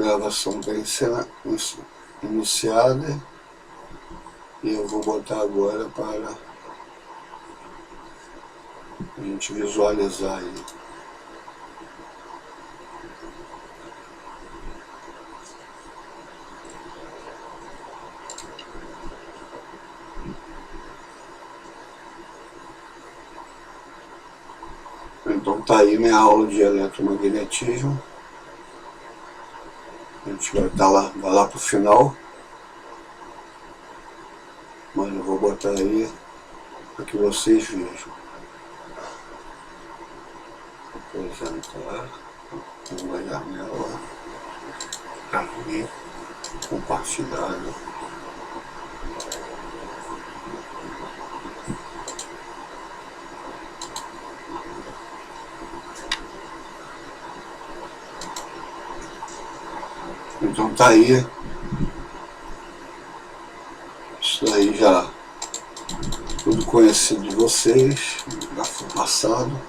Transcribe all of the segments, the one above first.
gravação está iniciada e eu vou botar agora para a gente visualizar aí. Então tá aí minha aula de eletromagnetismo. A gente vai lá pro final, mas eu vou botar aí para que vocês vejam. Apresentar, vou olhar nela, abrir, compartilhar. Então tá aí, isso daí já tudo conhecido de vocês, já foi passado,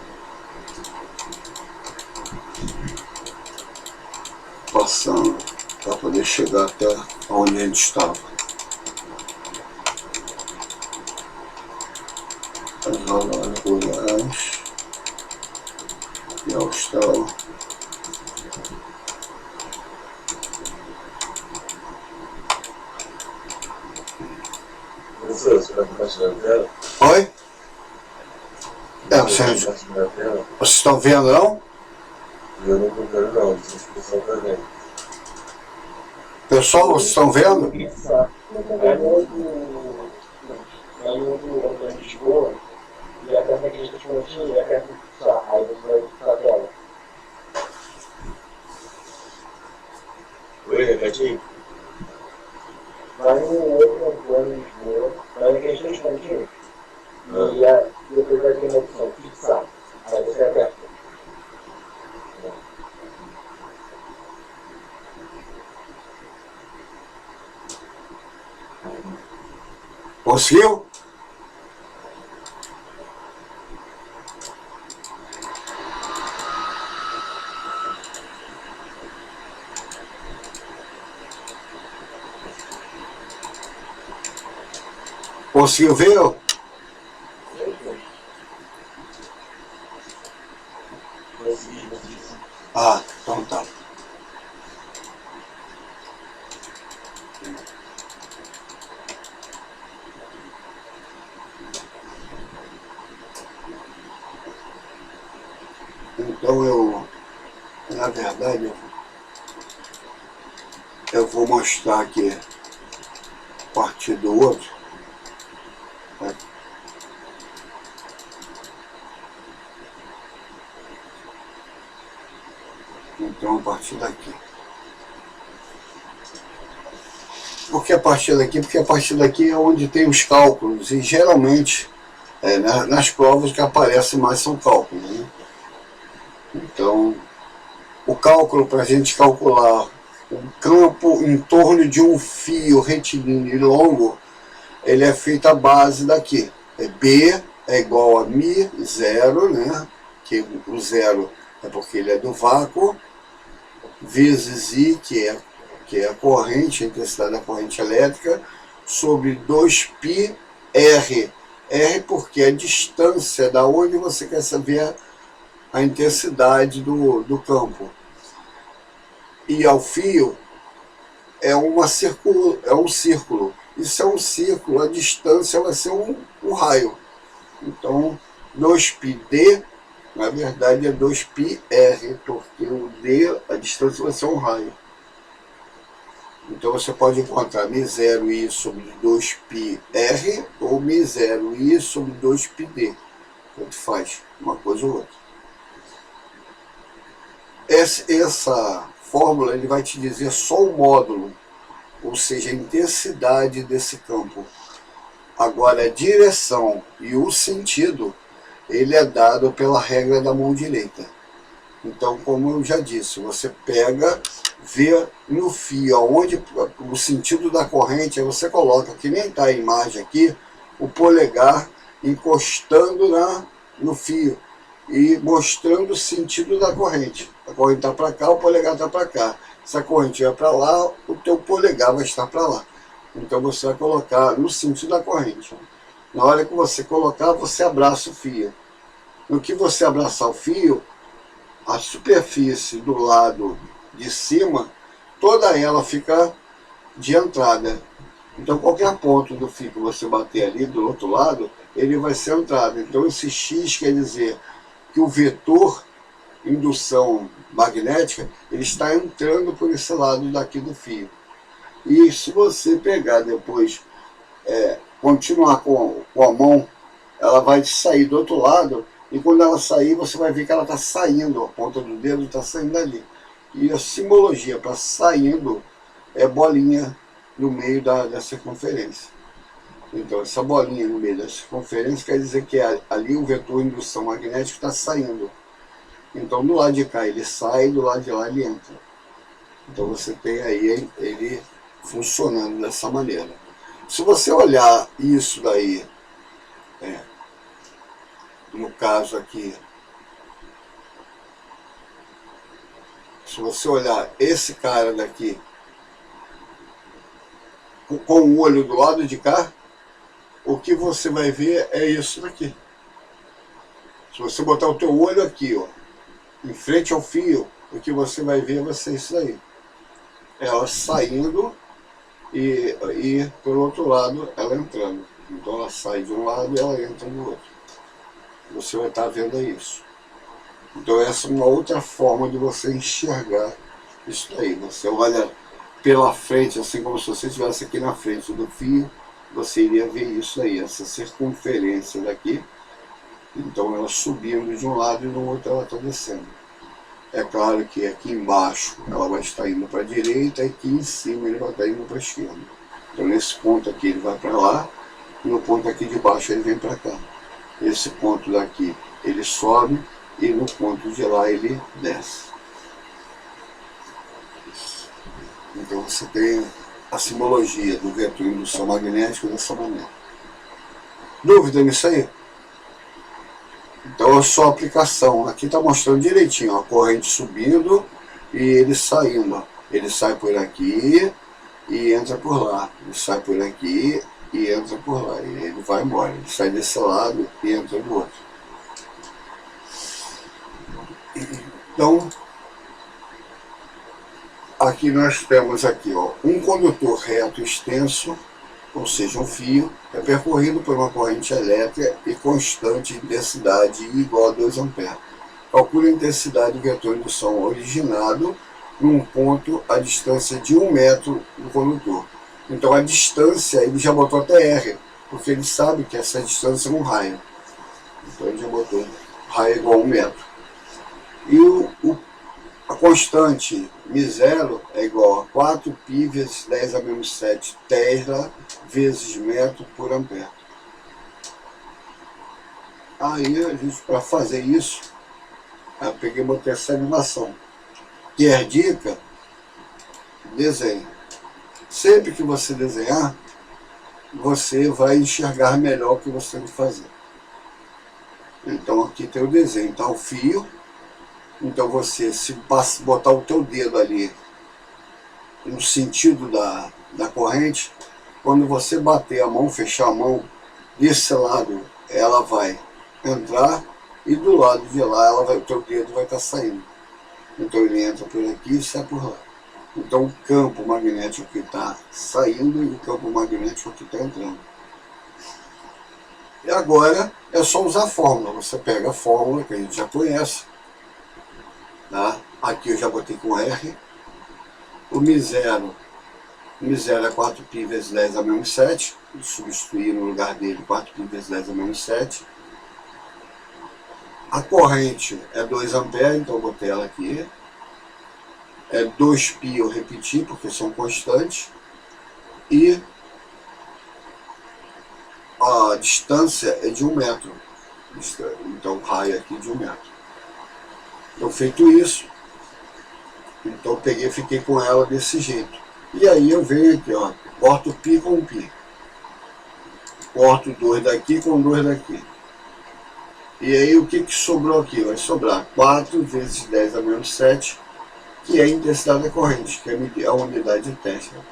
passando para poder chegar até onde a gente estava. As aulas rurais e austral. Oi? Vocês estão vendo, não? Eu não estou vendo, não. O pessoal está vendo. Pessoal, vocês estão vendo? E a carta que a gente tinha e a carta que está. Aí você vai ficar dela. Oi, Recatinho? Vai no outro plano de Lisboa, vai naqueles 3 pontinhos. E depois vai ter uma opção, fixar. Aí você aperta. Conseguiu? Conseguiu ver? Ah, então tá. Então na verdade, eu vou mostrar aqui a partir do outro. Então a partir daqui. Por que a partir daqui? Porque a partir daqui é onde tem os cálculos e geralmente nas provas que aparecem mais são cálculos, né? Então o cálculo para a gente calcular o campo em torno de um fio retilíneo e longo, ele é feito à base daqui. B é igual a μ0, né? Que o zero é porque ele é do vácuo, vezes I, que é a corrente, a intensidade da corrente elétrica, sobre 2πr. R porque é a distância da onde você quer saber a intensidade do campo. E ao fio é um círculo. Isso é um círculo, a distância vai ser um raio. Então 2πd na verdade é 2πr, porque o d, a distância vai ser um raio. Então você pode encontrar μ0i sobre 2πr ou μ0i sobre 2πd. Tanto faz, uma coisa ou outra. Essa fórmula ele vai te dizer só o módulo, ou seja, a intensidade desse campo. Agora a direção e o sentido, ele é dado pela regra da mão direita. Então, como eu já disse, você pega, vê no fio aonde o sentido da corrente, aí você coloca, que nem está a imagem aqui, o polegar encostando no fio e mostrando o sentido da corrente. A corrente está para cá, o polegar está para cá. Se a corrente vai para lá, o teu polegar vai estar para lá. Então você vai colocar no sentido da corrente. Na hora que você colocar, você abraça o fio. No que você abraçar o fio, a superfície do lado de cima, toda ela fica de entrada. Então qualquer ponto do fio que você bater ali do outro lado, ele vai ser entrada. Então esse X quer dizer que o vetor indução magnética, ele está entrando por esse lado daqui do fio. E se você pegar depois, continuar com a mão, ela vai sair do outro lado, e quando ela sair, você vai ver que ela está saindo, a ponta do dedo está saindo dali. E a simbologia para saindo é bolinha no meio da circunferência. Então essa bolinha no meio da circunferência quer dizer que ali o vetor de indução magnética está saindo. Então do lado de cá ele sai, do lado de lá ele entra. Então você tem aí ele funcionando dessa maneira. Se você olhar isso daí, no caso aqui, se você olhar esse cara daqui com o olho do lado de cá, o que você vai ver é isso daqui. Se você botar o teu olho aqui, ó, em frente ao fio, o que você vai ver vai ser isso aí. Ela saindo e pelo outro lado ela entrando. Então ela sai de um lado e ela entra do outro. Você vai estar vendo isso. Então essa é uma outra forma de você enxergar isso daí. Você olha pela frente, assim como se você estivesse aqui na frente do fio, você iria ver isso aí, essa circunferência daqui. Então ela subindo de um lado e do outro ela está descendo. É claro que aqui embaixo ela vai estar indo para a direita e aqui em cima ele vai estar indo para a esquerda. Então nesse ponto aqui ele vai para lá e no ponto aqui de baixo ele vem para cá. Esse ponto daqui ele sobe e no ponto de lá ele desce. Então você tem a simbologia do vetor de indução magnética dessa maneira. Dúvida nisso aí? Então é só aplicação. Aqui está mostrando direitinho, ó, a corrente subindo e ele saindo. Ó. Ele sai por aqui e entra por lá. Ele sai por aqui e entra por lá. E ele vai embora. Ele sai desse lado e entra do outro. Então, aqui nós temos aqui, ó, um condutor reto extenso, ou seja, um fio, é percorrido por uma corrente elétrica e constante de intensidade igual a 2 A. Calcule a intensidade do vetor de indução originado num ponto a distância de 1 metro do condutor. Então a distância, ele já botou até R, porque ele sabe que essa distância é um raio. Então ele já botou raio igual a 1 metro. E a constante μ0 é igual a 4π vezes 10 a menos 7 Tesla vezes metro por ampere. Aí a gente, para fazer isso, eu peguei e botei essa animação. Quer dica? Desenhe. Sempre que você desenhar, você vai enxergar melhor o que você tem que fazer. Então aqui tem o desenho, tá? O fio. Então você, se botar o teu dedo ali no sentido da corrente, quando você bater a mão, fechar a mão, desse lado ela vai entrar e do lado de lá o teu dedo vai estar saindo. Então ele entra por aqui e sai por lá. Então o campo magnético que está saindo e o campo magnético que está entrando. E agora é só usar a fórmula. Você pega a fórmula que a gente já conhece. Tá? Aqui eu já botei com R. O μ0 é 4π vezes 10 a menos 7. Vou substituir no lugar dele 4π vezes 10 a menos 7. A corrente é 2 A, então eu botei ela aqui. É 2π eu repeti, porque são constantes. E a distância é de 1 metro. Então o raio aqui de 1 metro. Então feito isso, então eu peguei e fiquei com ela desse jeito. E aí eu venho aqui, ó, corto π com π. Corto 2 daqui com 2 daqui. E aí o que sobrou aqui? Vai sobrar 4 vezes 10 a menos 7, que é a intensidade da corrente, que é medir a unidade de Tesla.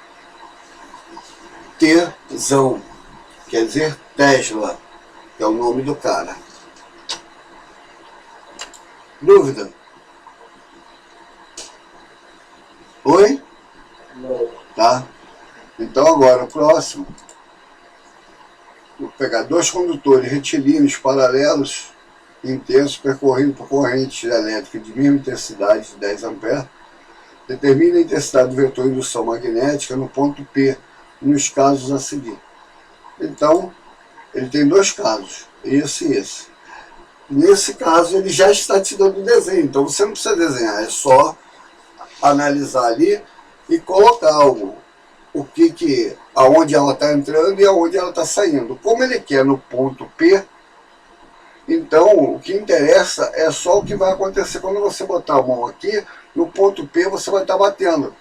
Tesão, quer dizer Tesla, que é o nome do cara. Dúvida? Oi? Não. Tá? Então agora, o próximo. Vou pegar dois condutores retilíneos paralelos intensos percorrendo por corrente elétrica de mesma intensidade de 10 A. Determina a intensidade do vetor de indução magnética no ponto P, nos casos a seguir. Então, ele tem dois casos, esse e esse. Nesse caso, ele já está te dando o desenho, então você não precisa desenhar, é só analisar ali e colocar algo. Aonde ela está entrando e aonde ela está saindo. Como ele quer no ponto P, então o que interessa é só o que vai acontecer quando você botar a mão aqui, no ponto P você vai estar batendo.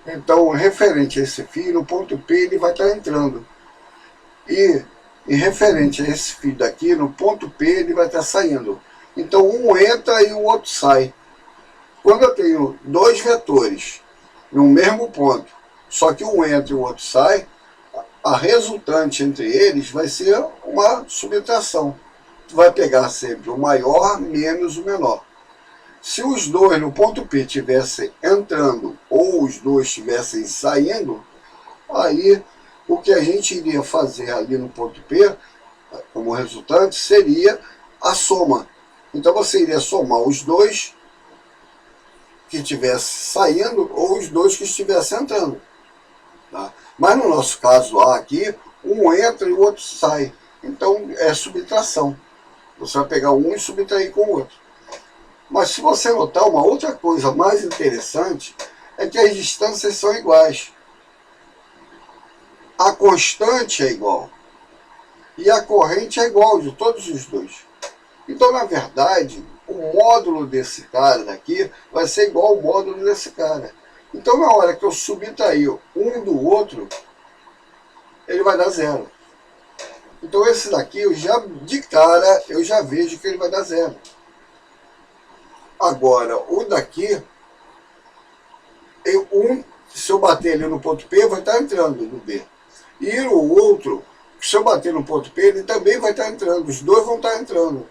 Então, referente a esse fio, no ponto P ele vai estar entrando. E referente a esse fio daqui, no ponto P ele vai estar saindo. Então um entra e o outro sai. Quando eu tenho dois vetores no mesmo ponto, só que um entra e o outro sai, a resultante entre eles vai ser uma subtração. Tu vai pegar sempre o maior menos o menor. Se os dois no ponto P estivessem entrando ou os dois estivessem saindo, aí o que a gente iria fazer ali no ponto P, como resultante, seria a soma. Então você iria somar os dois que estivessem saindo ou os dois que estivessem entrando. Tá? Mas no nosso caso lá aqui, um entra e o outro sai. Então é subtração. Você vai pegar um e subtrair com o outro. Mas se você notar, uma outra coisa mais interessante é que as distâncias são iguais. A constante é igual. E a corrente é igual de todos os dois. Então, na verdade, o módulo desse cara daqui vai ser igual ao módulo desse cara. Então, na hora que eu subtrair um do outro, ele vai dar zero. Então, esse daqui, de cara, eu já vejo que ele vai dar zero. Agora, o daqui, se eu bater ali no ponto P, vai estar entrando no B. E o outro, se eu bater no ponto P, ele também vai estar entrando. Os dois vão estar entrando.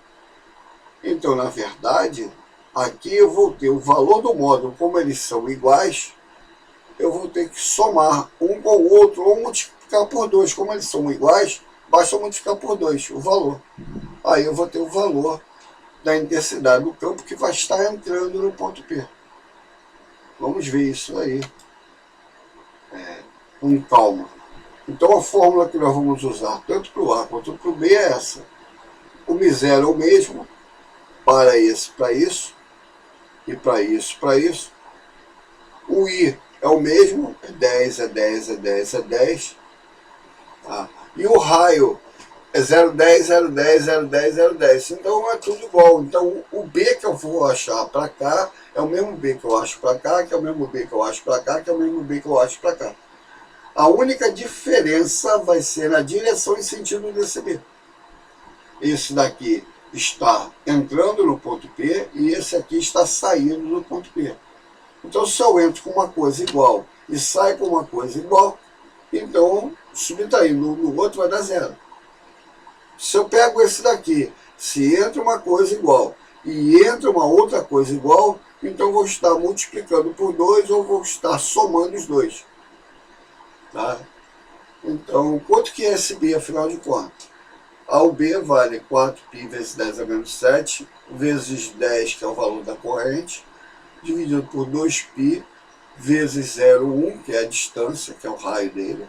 Então, na verdade, aqui eu vou ter o valor do módulo, como eles são iguais, eu vou ter que somar um com o outro ou multiplicar por 2. Como eles são iguais, basta multiplicar por 2 o valor. Aí eu vou ter o valor da intensidade do campo que vai estar entrando no ponto P. Vamos ver isso aí com calma. Então a fórmula que nós vamos usar tanto para o A quanto para o B é essa. O μ0 é o mesmo para esse, para isso, e para isso, para isso. O I é o mesmo, é 10, é 10, é 10, é 10. Tá? E o raio é 0,10, 0,10, 0,10, 0,10. Então é tudo igual. Então o B que eu vou achar para cá é o mesmo B que eu acho para cá, que é o mesmo B que eu acho para cá, que é o mesmo B que eu acho para cá. A única diferença vai ser na direção e sentido desse B. Esse daqui está entrando no ponto P e esse aqui está saindo do ponto P. Então, se eu entro com uma coisa igual e saio com uma coisa igual, então, subtraindo um no outro vai dar zero. Se eu pego esse daqui, se entra uma coisa igual e entra uma outra coisa igual, então eu vou estar multiplicando por 2 ou vou estar somando os dois. Tá? Então, quanto que é esse B, afinal de contas? O B vale 4π vezes 10 a menos 7, vezes 10, que é o valor da corrente, dividido por 2π vezes 0,1, que é a distância, que é o raio dele.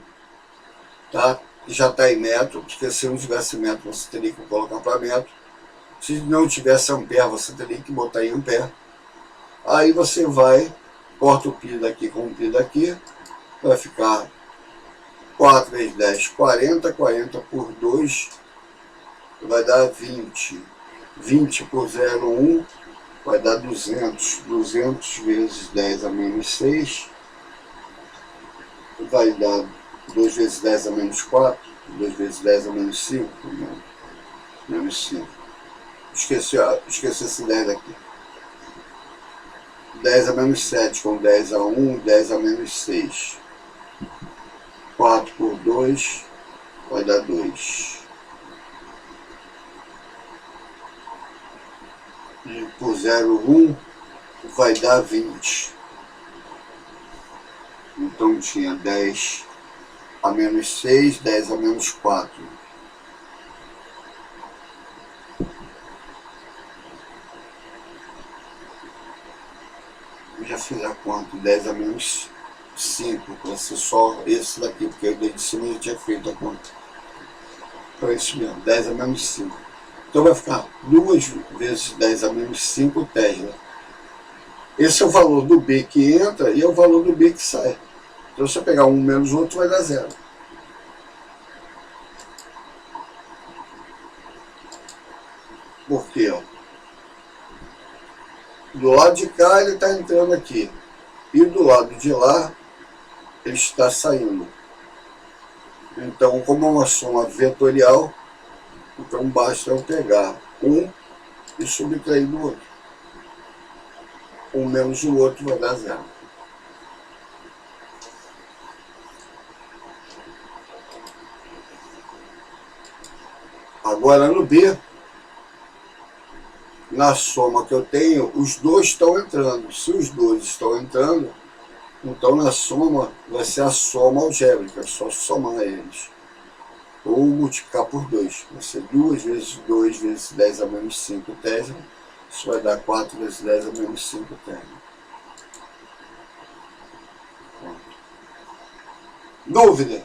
Tá? Já está em metro, porque se não tivesse metro, você teria que colocar para metro. Se não tivesse ampere, você teria que botar em ampere. Aí você vai, corta o π daqui com o π daqui, vai ficar 4 vezes 10, 40, 40 por 2, vai dar 20. 20 por 0,1 vai dar 200. 200 vezes 10 a menos 6 vai dar 2 vezes 10 a menos 4, 2 vezes 10 a menos 5, menos 5. Esqueci esse 10 aqui. 10 a menos 7 com 10 a 1, 10 a menos 6. 4 por 2 vai dar 2. E por 0,1 vai dar 20. Então tinha 10 a menos 6, 10 a menos 4. Eu já fiz a conta, 10 a menos 5, para ser só esse daqui, porque eu de cima eu já tinha feito a conta. Então é isso mesmo, 10 a menos 5. Então vai ficar 2 vezes 10 a menos 5 Tesla. Esse é o valor do B que entra e é o valor do B que sai. Então se eu pegar um menos o outro vai dar 0. Por quê? Do lado de cá ele está entrando aqui. E do lado de lá ele está saindo. Então, como é uma soma vetorial, então basta eu pegar um e subtrair do outro. Um menos o outro vai dar 0. Agora no B, na soma que eu tenho, os dois estão entrando. Se os dois estão entrando, então na soma vai ser a soma algébrica, é só somar eles. Ou multiplicar por 2. Vai ser 2 vezes 2 vezes 10 a menos 5 Tesla. Isso vai dar 4 vezes 10 a menos 5 Tesla. Dúvida?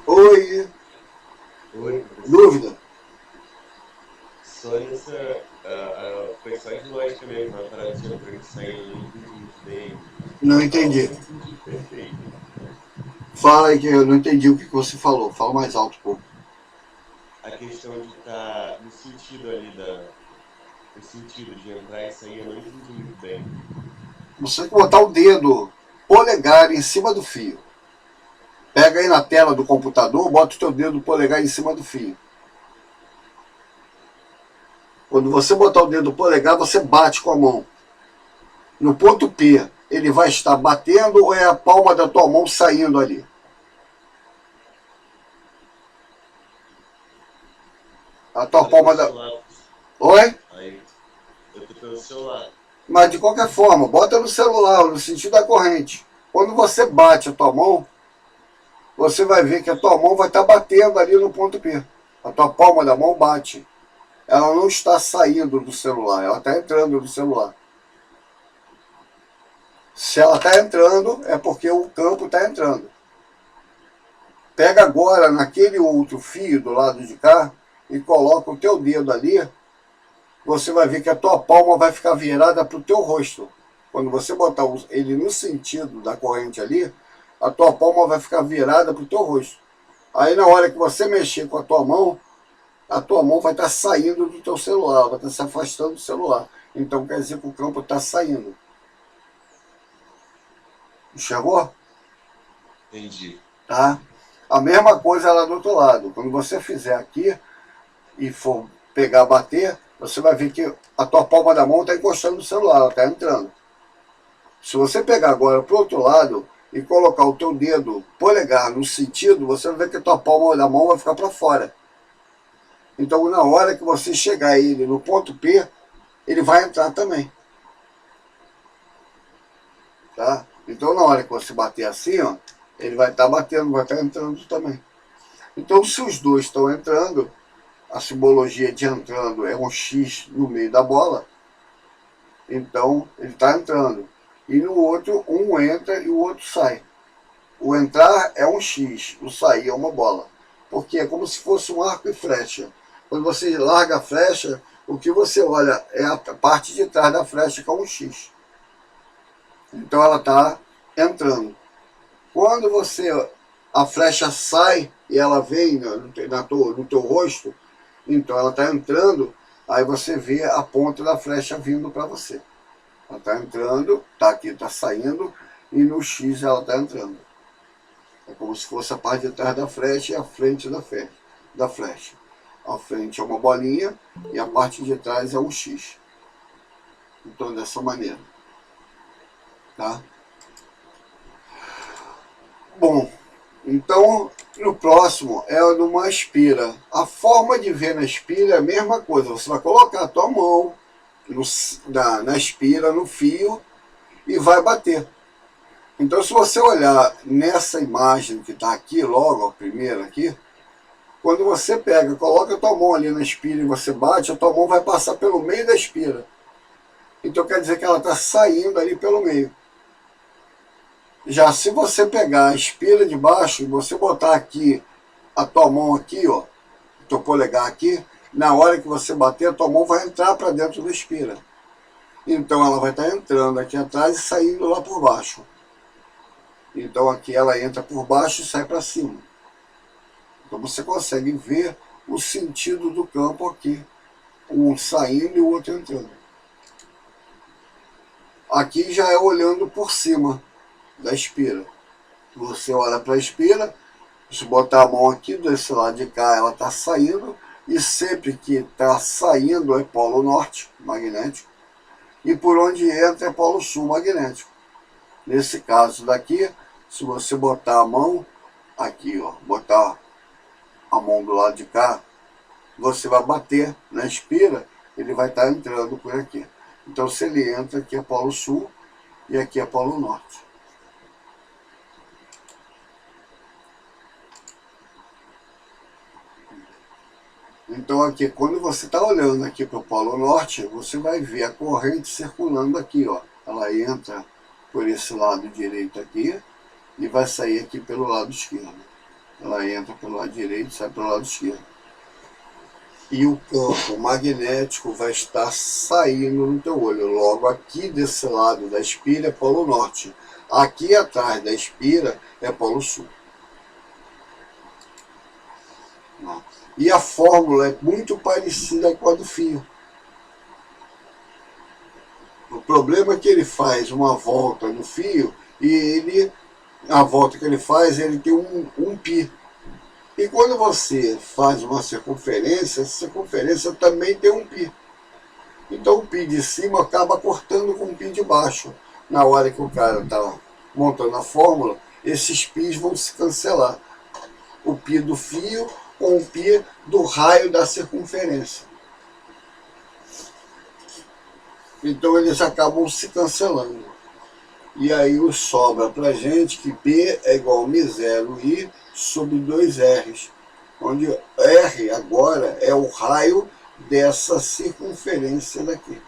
Oi? Oi, Dúvida? só nessa. Foi só de lógica mesmo, a parada de entrando e saindo, não entendi muito bem. Não entendi. Não entendi perfeito. Fala aí que eu não entendi o que você falou. Fala mais alto um pouco. A questão de estar no sentido ali no sentido de entrar e sair, eu não entendi muito bem. Você tem que botar o dedo polegar em cima do fio. Pega aí na tela do computador, bota o teu dedo polegar em cima do fio. Quando você botar o dedo polegar, você bate com a mão. No ponto P, ele vai estar batendo ou é a palma da tua mão saindo ali? A tua palma da... Oi? Aí, eu tô pelo celular. Mas de qualquer forma, bota no celular, no sentido da corrente. Quando você bate a tua mão, você vai ver que a tua mão vai estar batendo ali no ponto P. A tua palma da mão bate. Ela não está saindo do celular, ela está entrando no celular. Se ela está entrando, é porque o campo está entrando. Pega agora naquele outro fio do lado de cá e coloca o teu dedo ali. Você vai ver que a tua palma vai ficar virada para o teu rosto. Quando você botar ele no sentido da corrente ali, a tua palma vai ficar virada para o teu rosto. Aí na hora que você mexer com a tua mão vai estar saindo do teu celular, vai estar se afastando do celular. Então quer dizer que o campo está saindo. Enxergou? Entendi. Tá? A mesma coisa lá do outro lado. Quando você fizer aqui e for pegar, bater, você vai ver que a tua palma da mão está encostando no celular, ela está entrando. Se você pegar agora para o outro lado e colocar o teu dedo polegar no sentido, você vai ver que a tua palma da mão vai ficar para fora. Então na hora que você chegar ele no ponto P, ele vai entrar também. Tá? Então na hora que você bater assim, ó, ele vai estar batendo, vai estar entrando também. Então se os dois estão entrando, a simbologia de entrando é um X no meio da bola, então ele está entrando. E no outro, um entra e o outro sai. O entrar é um X, o sair é uma bola. Porque é como se fosse um arco e flecha. Quando você larga a flecha, o que você olha é a parte de trás da flecha, que é um X. Então ela está entrando. Quando a flecha sai e ela vem no teu rosto, então ela está entrando, aí você vê a ponta da flecha vindo para você. Ela está entrando, está aqui, está saindo, e no X ela está entrando. É como se fosse a parte de trás da flecha e a frente da flecha. A frente é uma bolinha e a parte de trás é um X. Então, dessa maneira. Tá? Bom, então, no próximo é numa aspira. A forma de ver na aspira é a mesma coisa. Você vai colocar a tua mão na aspira, no fio, e vai bater. Então, se você olhar nessa imagem que está aqui, logo, a primeira aqui, quando você pega, coloca a tua mão ali na aspira e você bate, a tua mão vai passar pelo meio da aspira. Então, quer dizer que ela está saindo ali pelo meio. Já se você pegar a aspira de baixo e você botar aqui, a tua mão aqui, ó, teu polegar aqui, na hora que você bater, a tua mão vai entrar para dentro da aspira. Então ela vai estar entrando aqui atrás e saindo lá por baixo. Então aqui ela entra por baixo e sai para cima. Então você consegue ver o sentido do campo aqui. Um saindo e o outro entrando. Aqui já é olhando por cima da aspira. Você olha para a aspira, se botar a mão aqui desse lado de cá, ela está saindo, e sempre que está saindo é polo norte magnético, e por onde entra é polo sul magnético. Nesse caso daqui, se você botar a mão aqui, ó, botar a mão do lado de cá, você vai bater na aspira, ele vai estar entrando por aqui. Então se ele entra, aqui é polo sul e aqui é polo norte. Então aqui, quando você está olhando aqui para o polo norte, você vai ver a corrente circulando aqui, ó. Ela entra por esse lado direito aqui e vai sair aqui pelo lado esquerdo. Ela entra pelo lado direito e sai pelo lado esquerdo. E o campo magnético vai estar saindo no teu olho. Logo aqui desse lado da espira é polo norte. Aqui atrás da espira é polo sul. E a fórmula é muito parecida com a do fio. O problema é que ele faz uma volta no fio e a volta que ele faz, ele tem um π. E quando você faz uma circunferência, essa circunferência também tem um π. Então o π de cima acaba cortando com o π de baixo. Na hora que o cara está montando a fórmula, esses πs vão se cancelar. O π do fio com o π do raio da circunferência. Então eles acabam se cancelando. E aí sobra para a gente que P é igual a μ0I sobre 2Rs. Onde R agora é o raio dessa circunferência daqui.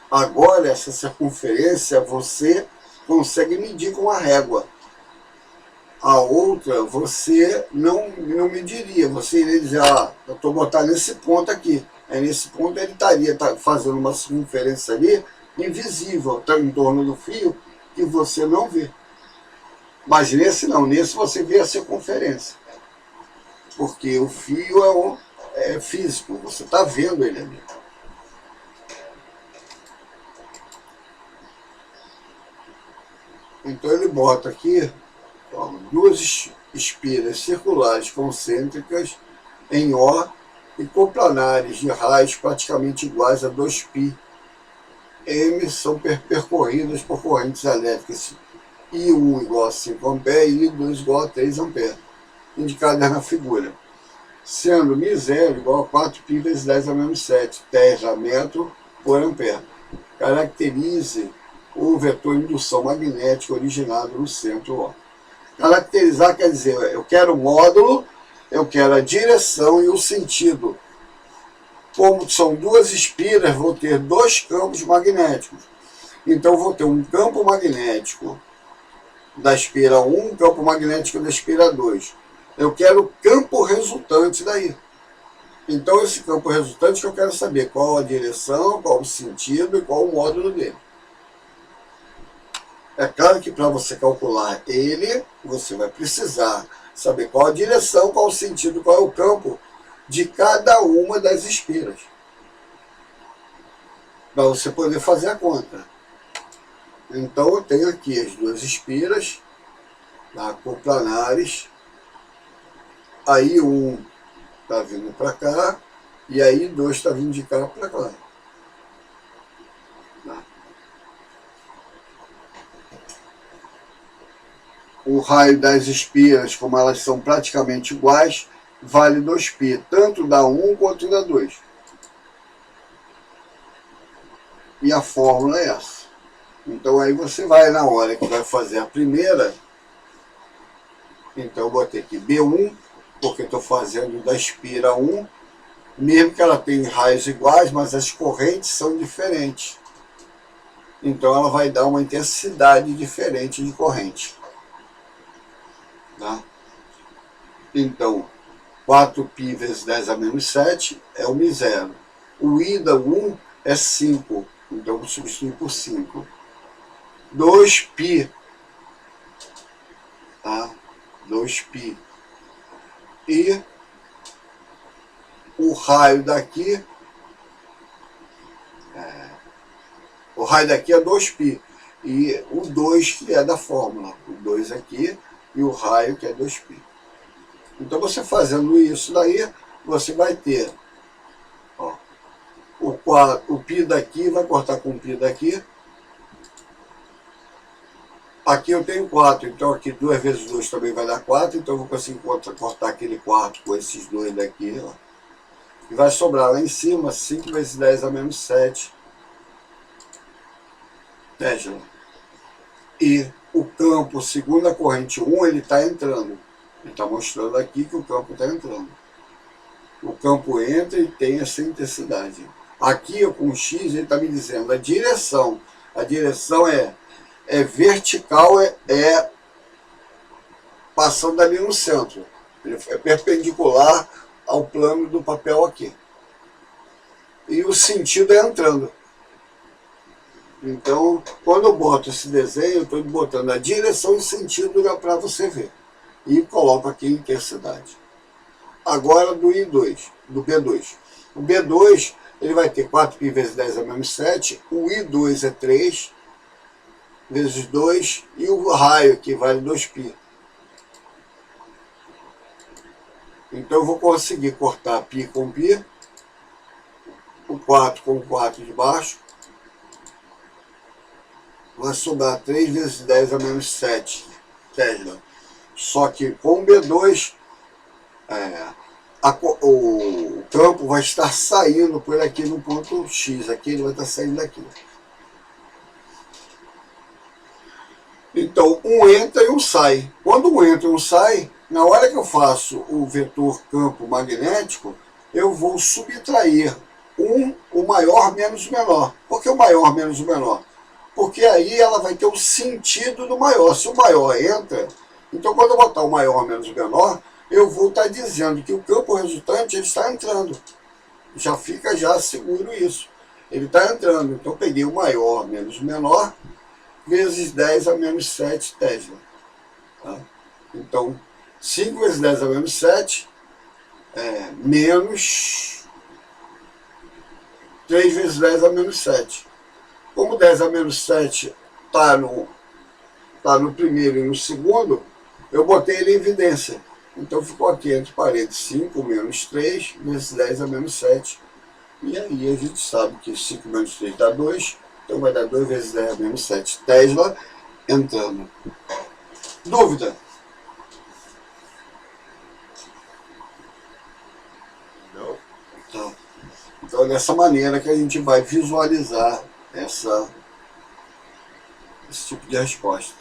Agora essa circunferência você consegue medir com a régua. A outra você não mediria, você iria dizer, eu estou botando nesse ponto aqui. Aí nesse ponto ele estaria fazendo uma circunferência ali, invisível, em torno do fio, que você não vê. Mas nesse não, nesse você vê a circunferência. Porque o fio é físico, você está vendo ele ali. Então ele bota aqui duas espiras circulares concêntricas em O e coplanares de raios praticamente iguais a 2π. M são percorridas por correntes elétricas I1 igual a 5 A e I2 igual a 3 A, indicadas na figura, sendo μ0 igual a 4π vezes 10 a menos 7, 10 a metro por ampere. Caracterize o vetor de indução magnética originado no centro O. Caracterizar quer dizer, eu quero o módulo, eu quero a direção e o sentido. Como são duas espiras, vou ter dois campos magnéticos. Então vou ter um campo magnético da espira 1, um campo magnético da espira 2. Eu quero o campo resultante daí. Então esse campo resultante que eu quero saber qual a direção, qual o sentido e qual o módulo dele. É claro que para você calcular ele, você vai precisar saber qual a direção, qual o sentido, qual é o campo de cada uma das espiras. Para você poder fazer a conta. Então eu tenho aqui as duas espiras, coplanares, aí um está vindo para cá, e aí 2 está vindo de cá para cá. O raio das espiras, como elas são praticamente iguais, vale 2π, tanto da 1 quanto da 2. E a fórmula é essa. Então aí você vai, na hora que vai fazer a primeira, então eu botei aqui B1, porque estou fazendo da espira 1, mesmo que ela tenha raios iguais, mas as correntes são diferentes. Então ela vai dar uma intensidade diferente de corrente. Tá? Então, 4π vezes 10 a menos 7 é o μ0. O I da 1 é 5, então vou substituir por 5. 2π, tá? 2π. E o raio daqui, o raio daqui é 2π. E o 2 que é da fórmula, o 2 aqui, e o raio que é 2π. Então você fazendo isso daí, você vai ter, ó, o π daqui vai cortar com o π daqui. Aqui eu tenho 4, então aqui 2 vezes 2 também vai dar 4, então eu vou conseguir cortar aquele 4 com esses dois daqui, ó. E vai sobrar lá em cima 5 vezes 10 a menos 7 Tesla. E o campo, segundo a corrente 1, ele está entrando. Ele está mostrando aqui que o campo está entrando. O campo entra e tem essa intensidade. Aqui com o X ele está me dizendo a direção. A direção é vertical, passando ali no centro. Ele é perpendicular ao plano do papel aqui. E o sentido é entrando. Então, quando eu boto esse desenho, eu estou botando a direção e sentido para você ver. E coloco aqui intensidade. Agora do I2, do B2. O B2, ele vai ter 4π vezes 10 a menos 7. O I2 é 3 vezes 2. E o raio aqui vale 2π. Então eu vou conseguir cortar π com π. O 4 com o 4 de baixo. Vai sobrar 3 vezes 10 a menos 7 Tesla. Só que com o B2, o campo vai estar saindo por aqui no ponto X. Aqui ele vai estar saindo daqui. Então, um entra e um sai. Quando um entra e um sai, na hora que eu faço o vetor campo magnético, eu vou subtrair o maior menos o menor. Por que o maior menos o menor? Porque aí ela vai ter o sentido do maior. Se o maior entra, então quando eu botar o maior menos o menor, eu vou estar dizendo que o campo resultante ele está entrando. Já fica já seguro isso. Ele está entrando. Então eu peguei o maior menos o menor, vezes 10 a menos 7 Tesla. Tá? Então, 5 vezes 10 a menos 7 é menos 3 vezes 10 a menos 7. Como 10 a menos 7 está no primeiro e no segundo, eu botei ele em evidência. Então ficou aqui entre parênteses 5 menos 3 vezes 10 a menos 7. E aí a gente sabe que 5 menos 3 dá 2. Então vai dar 2 vezes 10 a menos 7 Tesla entrando. Dúvida? Não. Então é dessa maneira que a gente vai visualizar esse tipo de resposta.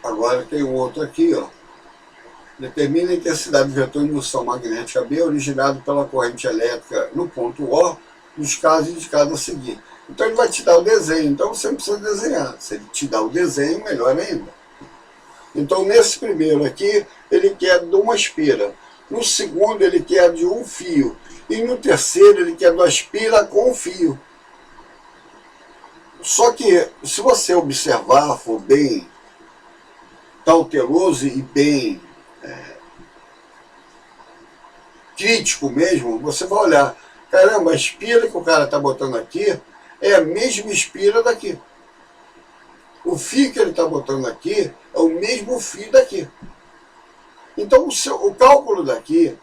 Agora tem um outro aqui, ó. Determina a intensidade do vetor de indução magnética B originado pela corrente elétrica no ponto O, nos casos indicados a seguir. Então ele vai te dar o desenho, então você não precisa desenhar. Se ele te dá o desenho, melhor ainda. Então nesse primeiro aqui, ele quer de uma espira. No segundo, ele quer de um fio. E no terceiro, ele quer 2 espiras com um fio. Só que, se você observar, for bem cauteloso e bem crítico mesmo, você vai olhar, caramba, a espira que o cara está botando aqui é a mesma espira daqui. O fio que ele está botando aqui é o mesmo fio daqui. Então o cálculo daqui,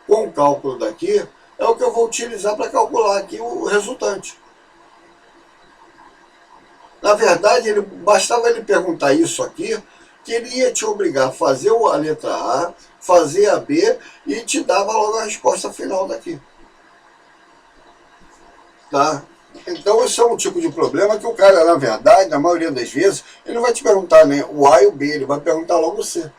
com o cálculo daqui, é o que eu vou utilizar para calcular aqui o resultante. Na verdade, bastava ele perguntar isso aqui, que ele ia te obrigar a fazer a letra A, fazer a B e te dava logo a resposta final daqui. Tá? Então, esse é um tipo de problema que o cara, na verdade, na maioria das vezes, ele não vai te perguntar nem o A e o B, ele vai perguntar logo o C.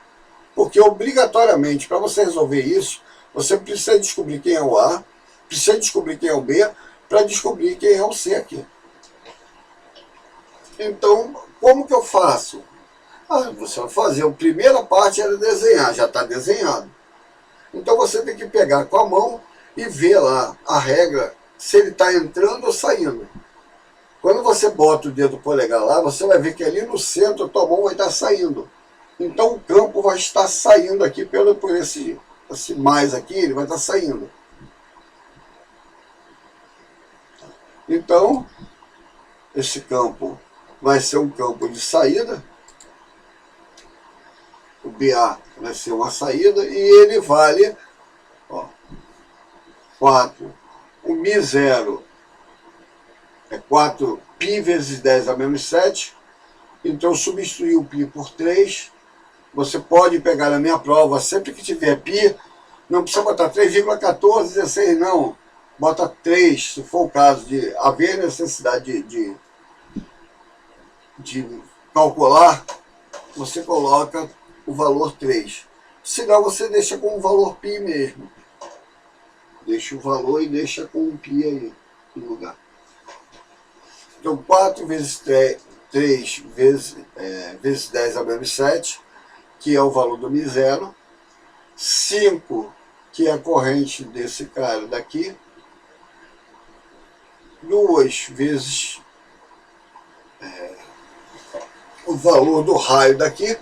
Porque, obrigatoriamente, para você resolver isso, você precisa descobrir quem é o A, precisa descobrir quem é o B, para descobrir quem é o C aqui. Então, como que eu faço? Você vai fazer, a primeira parte era desenhar, já está desenhado. Então você tem que pegar com a mão e ver lá a regra, se ele está entrando ou saindo. Quando você bota o dedo polegar lá, você vai ver que ali no centro a tua mão vai estar saindo. Então o campo vai estar saindo aqui por esse mais aqui, ele vai estar saindo. Então, esse campo vai ser um campo de saída. O BA vai ser uma saída e ele vale 4. O Mi0 é 4π vezes 10 a menos 7. Então, substituir o π por 3. Você pode pegar na minha prova, sempre que tiver π, não precisa botar 3,1416, não. Bota 3, se for o caso de haver necessidade de calcular, você coloca o valor 3. Senão você deixa com o valor π mesmo. Deixa o valor e deixa com o π aí no lugar. Então 4 vezes 3 vezes 10 a menos 7, que é o valor do Mi0. 5, que é a corrente desse cara daqui. 2 vezes o valor do raio daqui.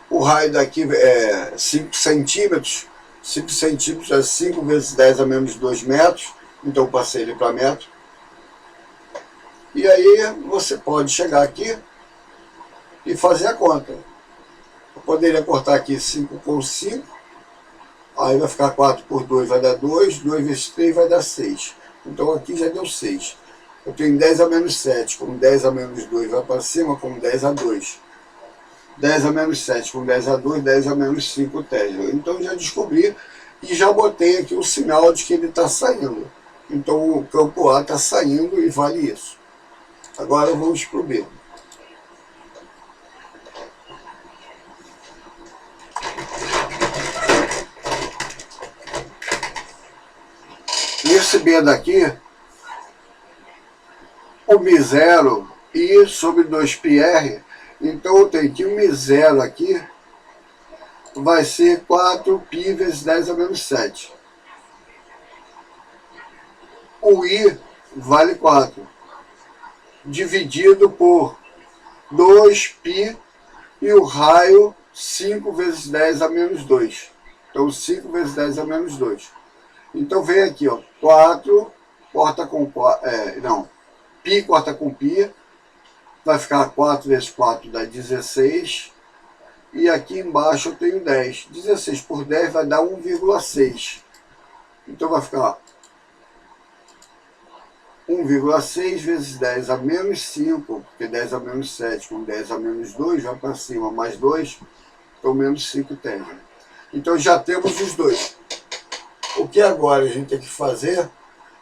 O raio daqui é 5 centímetros. 5 centímetros é 5 vezes 10 a menos 2 metros. Então passei ele para metro. E aí você pode chegar aqui e fazer a conta. Eu poderia cortar aqui 5 com 5. Aí vai ficar 4 por 2 vai dar 2. 2 vezes 3 vai dar 6. Então aqui já deu 6. Eu tenho 10 a menos 7, com 10 a menos 2 vai para cima, com 10 a 2. 10 a menos 7, com 10 a 2, 10 a menos 5 término. Então já descobri e já botei aqui o sinal de que ele está saindo. Então o campo A está saindo e vale isso. Agora vamos para o B. Esse B daqui, o Mi0 I sobre 2πr, então eu tenho que o Mi0 aqui vai ser 4π vezes 10 a menos 7. O I vale 4, dividido por 2π e o raio 5 vezes 10 a menos 2. Então 5 vezes 10 a menos 2. Então vem aqui, ó, 4 corta com 4, π corta com π, vai ficar 4 vezes 4 dá 16, e aqui embaixo eu tenho 10. 16 por 10 vai dar 1,6. Então vai ficar 1,6 vezes 10 a menos 5, porque 10 a menos 7 com 10 a menos 2 vai para cima, mais 2, então menos 5 término. Então já temos os dois. O que agora a gente tem que fazer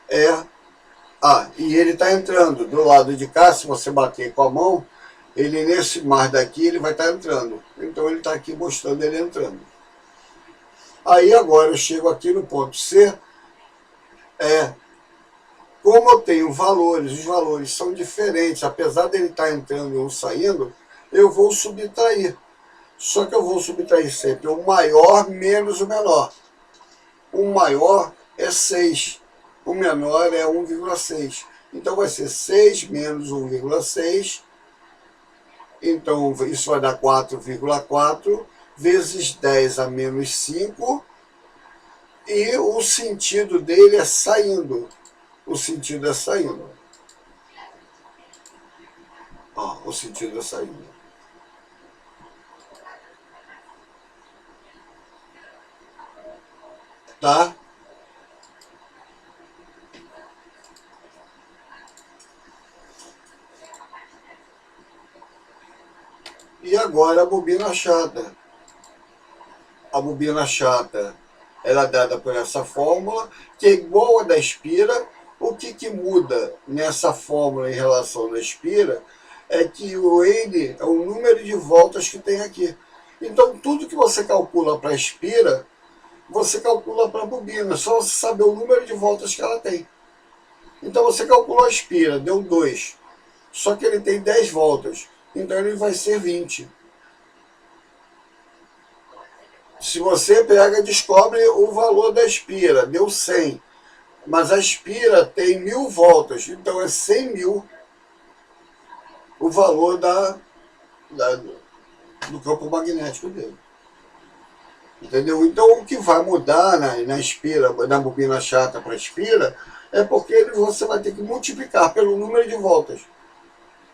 é... e ele está entrando do lado de cá, se você bater com a mão, ele nesse mar daqui, ele vai estar entrando. Então ele está aqui mostrando ele entrando. Aí agora eu chego aqui no ponto C, como eu tenho valores, os valores são diferentes, apesar dele estar entrando ou saindo, eu vou subtrair. Só que eu vou subtrair sempre o maior menos o menor. O maior é 6, o menor é 1,6. Então vai ser 6 menos 1,6. Então isso vai dar 4,4 vezes 10 a menos 5. E o sentido dele é saindo. O sentido é saindo. Ó, o sentido da saída. Tá? E agora a bobina chata. A bobina chata, ela é dada por essa fórmula, que é igual a da espira. O que muda nessa fórmula em relação à espira é que o N é o número de voltas que tem aqui. Então, tudo que você calcula para a espira, você calcula para a bobina, só você saber o número de voltas que ela tem. Então, você calculou a espira, deu 2, só que ele tem 10 voltas, então ele vai ser 20. Se você pega e descobre o valor da espira, deu 100, mas a espira tem 1000 voltas, então é 100.000 o valor do campo magnético dele. Entendeu? Então o que vai mudar na espira, na bobina chata para espira, é porque você vai ter que multiplicar pelo número de voltas.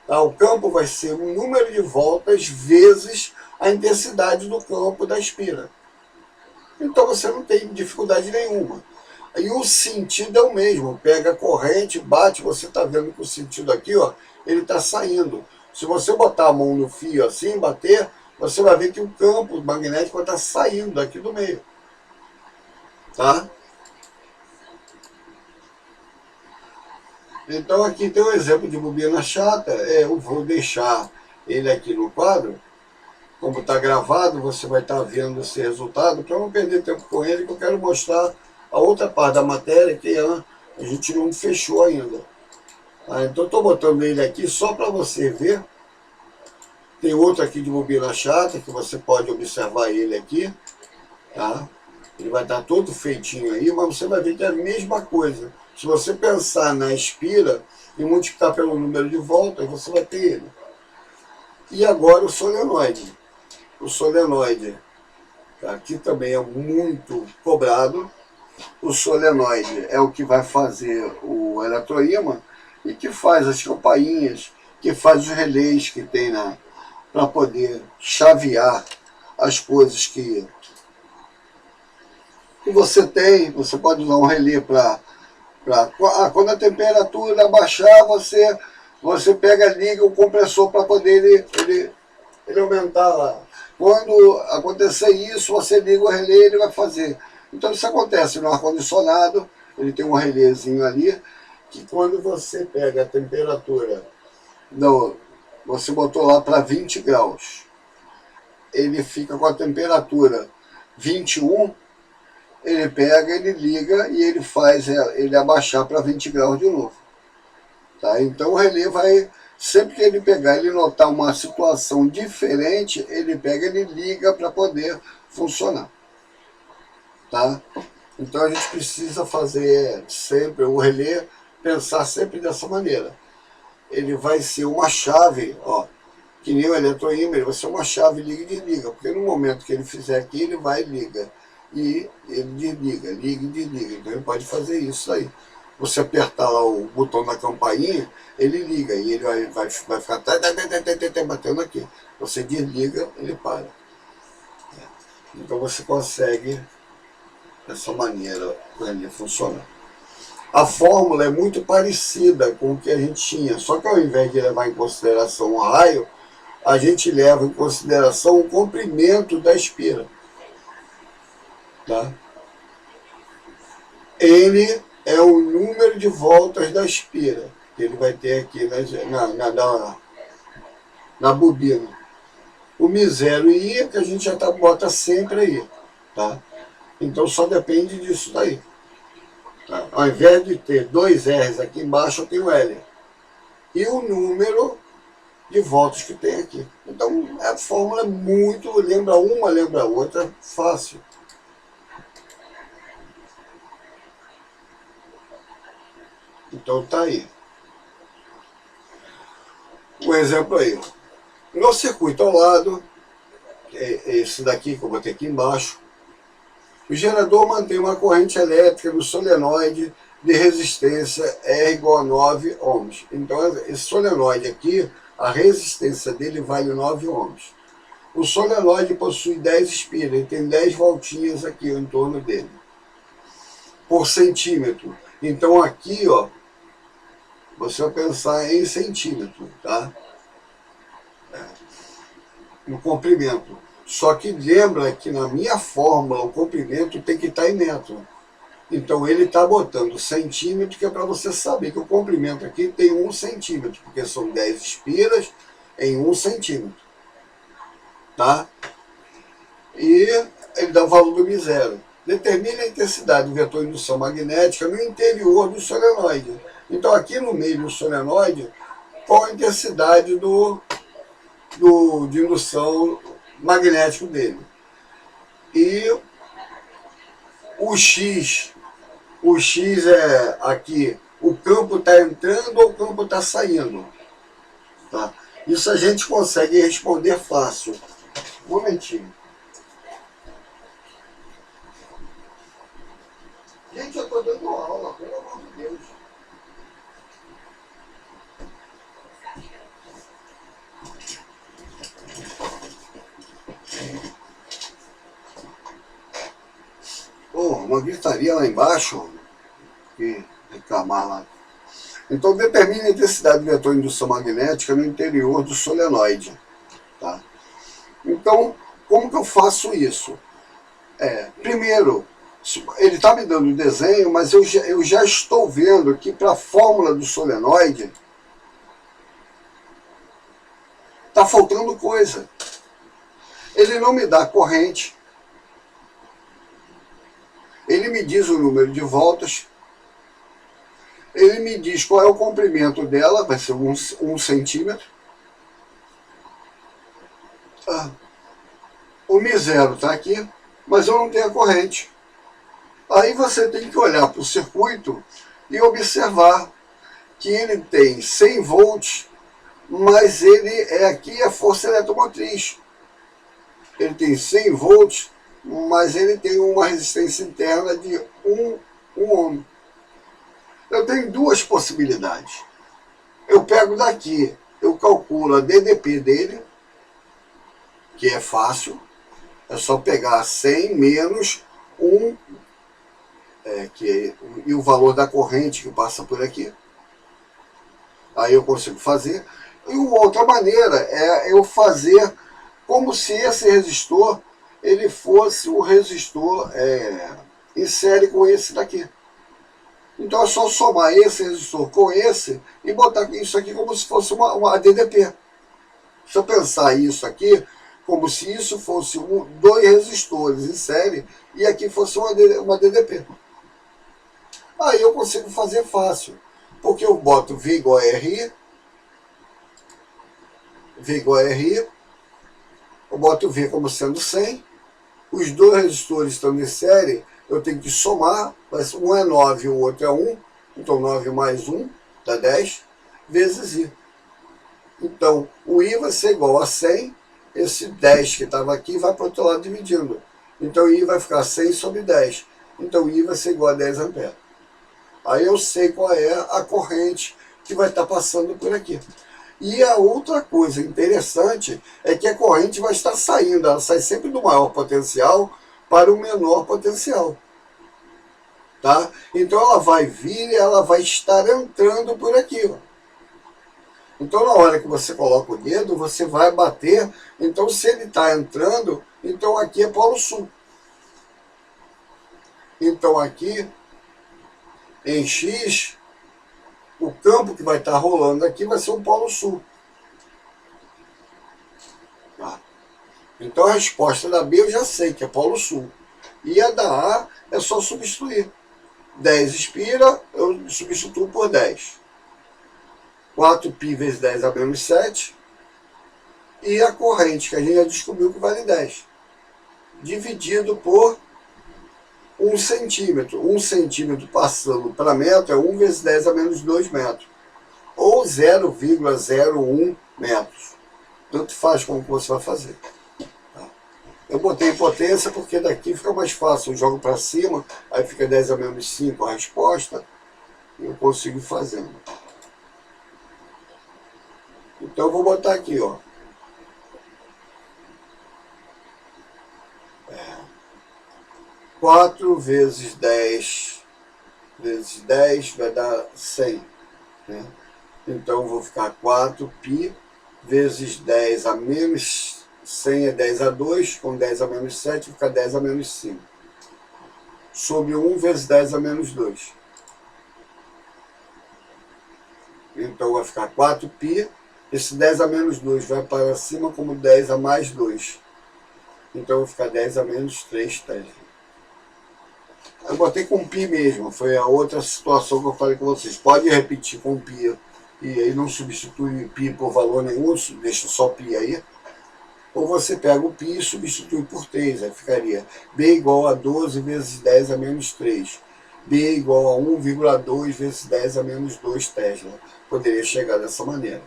Tá? O campo vai ser o número de voltas vezes a intensidade do campo da espira. Então você não tem dificuldade nenhuma. E o sentido é o mesmo. Pega a corrente, bate, você está vendo que o sentido aqui, ó, ele está saindo. Se você botar a mão no fio assim, bater, você vai ver que o campo magnético vai estar saindo daqui do meio. Tá? Então aqui tem um exemplo de bobina chata. Eu vou deixar ele aqui no quadro. Como está gravado, você vai estar vendo esse resultado, para não perder tempo com ele, que eu quero mostrar a outra parte da matéria que a gente não fechou ainda. Então estou botando ele aqui só para você ver. Tem outro aqui de bobina chata, que você pode observar ele aqui. Tá? Ele vai estar todo feitinho aí, mas você vai ver que é a mesma coisa. Se você pensar na espira e multiplicar pelo número de voltas, você vai ter ele. E agora o solenoide. O solenoide, aqui também é muito cobrado. O solenoide é o que vai fazer o eletroímã e que faz as campainhas, que faz os relés que tem para poder chavear as coisas que você tem. Você pode usar um relé para quando a temperatura baixar, você pega e liga o compressor para poder ele aumentar lá. Quando acontecer isso, você liga o relé e ele vai fazer. Então isso acontece no ar-condicionado, ele tem um relézinho ali, que quando você pega a temperatura, você botou lá para 20 graus, ele fica com a temperatura 21, ele pega, ele liga e ele faz ele abaixar para 20 graus de novo. Tá? Então o relé vai... Sempre que ele pegar, ele notar uma situação diferente, ele pega, ele liga para poder funcionar. Tá? Então a gente precisa fazer sempre o relé, pensar sempre dessa maneira. Ele vai ser uma chave, ó, que nem o eletroímã, ele vai ser uma chave liga e desliga, porque no momento que ele fizer aqui, ele vai e liga. E ele desliga, liga e desliga. Então ele pode fazer isso aí. Você apertar lá o botão da campainha, ele liga e ele vai ficar batendo aqui. Você desliga, ele para. Então você consegue, dessa maneira, ele funcionar. A fórmula é muito parecida com o que a gente tinha, só que ao invés de levar em consideração o raio, a gente leva em consideração o comprimento da espira. Tá? Ele é o número de voltas da espira que ele vai ter aqui na bobina. O Mi0 e I que a gente já bota sempre aí. Tá? Então só depende disso daí. Tá? Ao invés de ter 2 R's aqui embaixo, eu tenho L. E o número de voltas que tem aqui. Então a fórmula é muito, lembra uma, lembra a outra, fácil. Então tá aí. Um exemplo aí. No circuito ao lado, esse daqui que eu botei aqui embaixo, o gerador mantém uma corrente elétrica no solenoide de resistência R igual a 9 ohms. Então esse solenoide aqui a resistência dele vale 9 ohms. O solenoide possui 10 espiras, ele tem 10 voltinhas aqui em torno dele, por centímetro. Então aqui, ó, você vai pensar em centímetro, tá? No comprimento. Só que lembra que na minha fórmula o comprimento tem que estar em metro. Então ele está botando centímetro, que é para você saber que o comprimento aqui tem 1 centímetro, porque são 10 espiras em 1 centímetro. Tá? E ele dá o valor do μ0. Determine a intensidade do vetor de indução magnética no interior do solenoide. Então aqui no meio do solenoide, qual a intensidade de indução magnético dele? E o X é aqui, o campo está entrando ou o campo está saindo. Tá? Isso a gente consegue responder fácil. Um momentinho. Gente, eu estou dando aula, pelo amor de Deus. Uma gritaria lá embaixo, que reclamar lá. Então determine a intensidade do vetor de indução magnética no interior do solenoide. Tá? Então, como que eu faço isso? Primeiro, ele está me dando o desenho, mas eu já estou vendo que para a fórmula do solenoide está faltando coisa. Ele não me dá corrente. Ele me diz o número de voltas. Ele me diz qual é o comprimento dela, vai ser 1 centímetro. O μ0 está aqui, mas eu não tenho a corrente. Aí você tem que olhar para o circuito e observar que ele tem 100 volts, mas ele aqui a força eletromotriz. Ele tem 100 volts, mas ele tem uma resistência interna de 1 ohm. Eu tenho duas possibilidades. Eu pego daqui, eu calculo a DDP dele, que é fácil. É só pegar 100 menos 1, e o valor da corrente que passa por aqui. Aí eu consigo fazer. E uma outra maneira é eu fazer como se esse resistor ele fosse o resistor em série com esse daqui. Então é só somar esse resistor com esse e botar isso aqui como se fosse uma DDP. Se eu pensar isso aqui como se isso fosse 2 resistores em série e aqui fosse uma DDP. Aí eu consigo fazer fácil, porque eu boto V igual a RI, eu boto V como sendo 100, os 2 resistores estão em série, eu tenho que somar, um é 9 e o outro é 1, então 9 mais 1 dá 10, vezes I. Então o I vai ser igual a 100, esse 10 que estava aqui vai para o outro lado dividindo. Então I vai ficar 100 sobre 10, então I vai ser igual a 10 amperes. Aí eu sei qual é a corrente que vai estar passando por aqui. E a outra coisa interessante é que a corrente vai estar saindo, ela sai sempre do maior potencial para o menor potencial. Tá? Então ela vai vir e ela vai estar entrando por aqui. Ó. Então na hora que você coloca o dedo, você vai bater. Então se ele está entrando, então aqui é polo sul. Então aqui, em X, o campo que vai estar rolando aqui vai ser o polo sul. Tá? Então a resposta da B eu já sei que é polo sul. E a da A é só substituir. 10 expira, eu substituo por 10. 4π vezes 10 a menos 7. E a corrente, que a gente já descobriu que vale 10. Dividido por 1 centímetro. 1 centímetro passando para metro é 1 vezes 10 a menos 2 metros. Ou 0,01 metros. Tanto faz como você vai fazer. Tá? Eu botei potência porque daqui fica mais fácil. Eu jogo para cima, aí fica 10 a menos 5 a resposta. E eu consigo ir fazendo. Então eu vou botar aqui, ó. 4 vezes 10 vai dar 100, né? Então eu vou ficar 4π vezes 10 a menos 100 é 10 a 2, com 10 a menos 7 fica 10 a menos 5. Sobre 1 vezes 10 a menos 2. Então vai ficar 4π, esse 10 a menos 2 vai para cima como 10 a mais 2. Então vai ficar 10 a menos 3 Tesla. Eu botei com π mesmo, foi a outra situação que eu falei com vocês. Pode repetir com π, e aí não substitui π por valor nenhum, deixa só π aí. Ou você pega o π e substitui por 3, aí ficaria b igual a 12 vezes 10 a menos 3. B igual a 1,2 vezes 10 a menos 2 Tesla. Poderia chegar dessa maneira.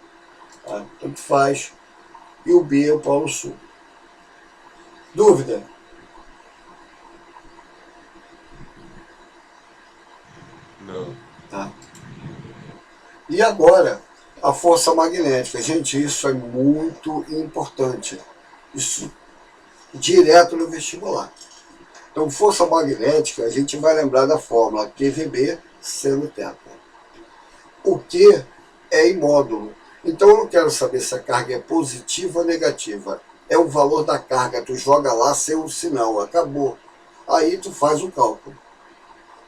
Tá? Tanto faz. E o B é o polo sul. Dúvida? Não. Tá. E agora, a força magnética. Gente, isso é muito importante. Isso direto no vestibular. Então, força magnética, a gente vai lembrar da fórmula QVB seno θ. O Q é em módulo. Então, eu não quero saber se a carga é positiva ou negativa. É o valor da carga, tu joga lá sem um sinal, acabou. Aí tu faz o cálculo.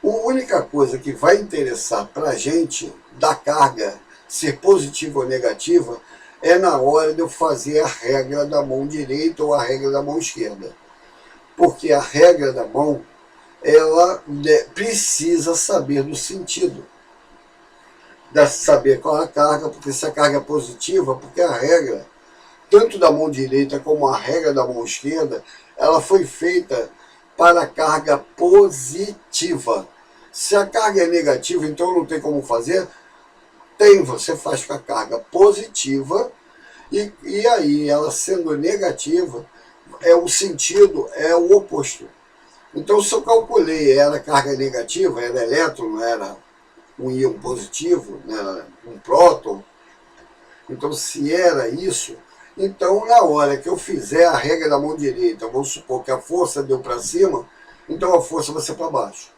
A única coisa que vai interessar para a gente da carga ser positiva ou negativa é na hora de eu fazer a regra da mão direita ou a regra da mão esquerda. Porque a regra da mão, ela precisa saber do sentido. De saber qual é a carga, porque se a carga é positiva, porque a regra, tanto da mão direita como a regra da mão esquerda, ela foi feita para a carga positiva. Se a carga é negativa, então não tem como fazer. Você faz com a carga positiva, e aí ela sendo negativa, o sentido é o oposto. Então, se eu calculei, era carga negativa, era elétron, não era um íon positivo, não era um próton. Então, se era isso, então na hora que eu fizer a regra da mão direita, vamos supor que a força deu para cima, então a força vai ser para baixo.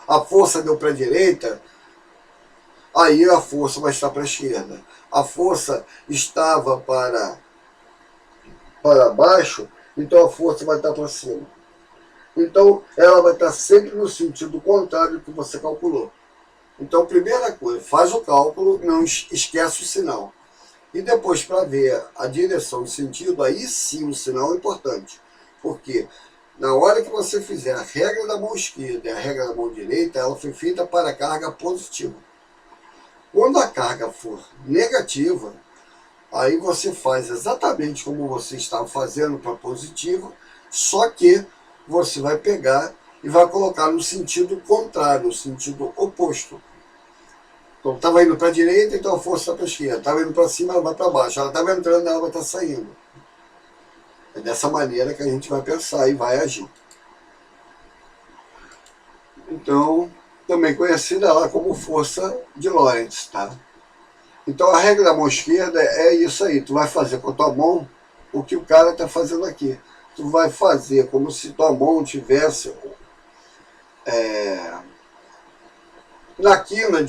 A força deu para a direita, aí a força vai estar para a esquerda. A força estava para baixo, então a força vai estar para cima. Então, ela vai estar sempre no sentido contrário do que você calculou. Então, primeira coisa, faz o cálculo, não esquece o sinal. E depois, para ver a direção, o sentido, aí sim o sinal é importante. Porque na hora que você fizer a regra da mão esquerda e a regra da mão direita, ela foi feita para a carga positiva. Quando a carga for negativa, aí você faz exatamente como você estava fazendo para positiva, só que você vai pegar e vai colocar no sentido contrário, no sentido oposto. Então, estava indo para a direita, então a força está para a esquerda. Estava indo para cima, ela vai para baixo. Ela estava entrando, ela vai estar saindo. É dessa maneira que a gente vai pensar e vai agir. Então, também conhecida lá como força de Lorentz, tá? Então, a regra da mão esquerda é isso aí. Tu vai fazer com a tua mão o que o cara está fazendo aqui. Tu vai fazer como se tua mão tivesse na quina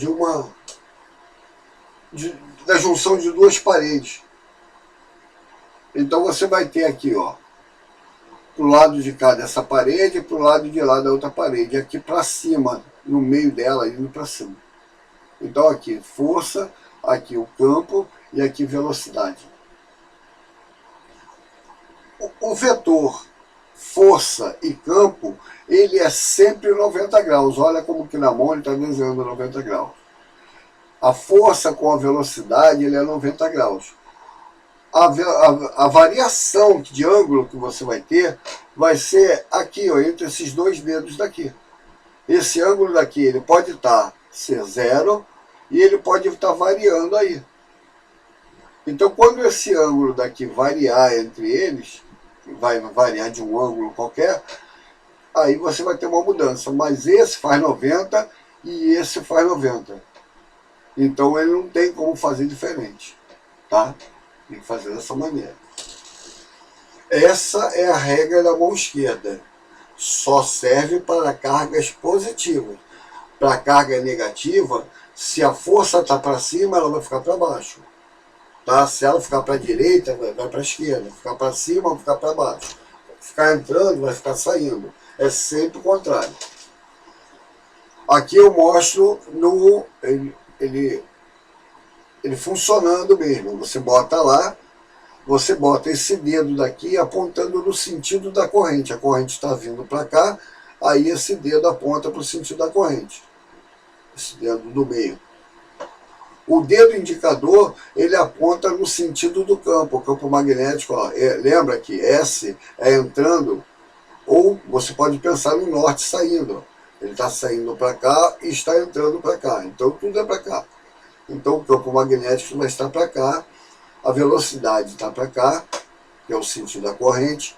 da junção de duas paredes. Então você vai ter aqui, ó, pro lado de cá dessa parede e pro lado de lá da outra parede, aqui para cima, no meio dela, indo para cima. Então aqui força, aqui o campo e aqui velocidade. O vetor força e campo, ele é sempre 90 graus. Olha como que na mão ele está desenhando 90 graus. A força com a velocidade, ele é 90 graus. A variação de ângulo que você vai ter vai ser aqui, ó, entre esses dois dedos daqui. Esse ângulo daqui, ele pode ser zero e ele pode estar variando aí. Então, quando esse ângulo daqui variar entre eles, vai variar de um ângulo qualquer, aí você vai ter uma mudança. Mas esse faz 90 e esse faz 90. Então ele não tem como fazer diferente, tá? Tem que fazer dessa maneira. Essa é a regra da mão esquerda. Só serve para cargas positivas. Para carga negativa, se a força está para cima, ela vai ficar para baixo. Tá? Se ela ficar para a direita, vai para a esquerda. Ficar para cima, vai ficar para baixo. Ficar entrando, vai ficar saindo. É sempre o contrário. Aqui eu mostro ele funcionando mesmo. Você bota lá, você bota esse dedo daqui apontando no sentido da corrente. A corrente está vindo para cá, aí esse dedo aponta para o sentido da corrente. Esse dedo do meio. O dedo indicador, ele aponta no sentido do campo, o campo magnético. Ó, lembra que S é entrando, ou você pode pensar no norte saindo. Ele está saindo para cá e está entrando para cá. Então tudo é para cá. Então o campo magnético vai estar para cá, a velocidade está para cá, que é o sentido da corrente,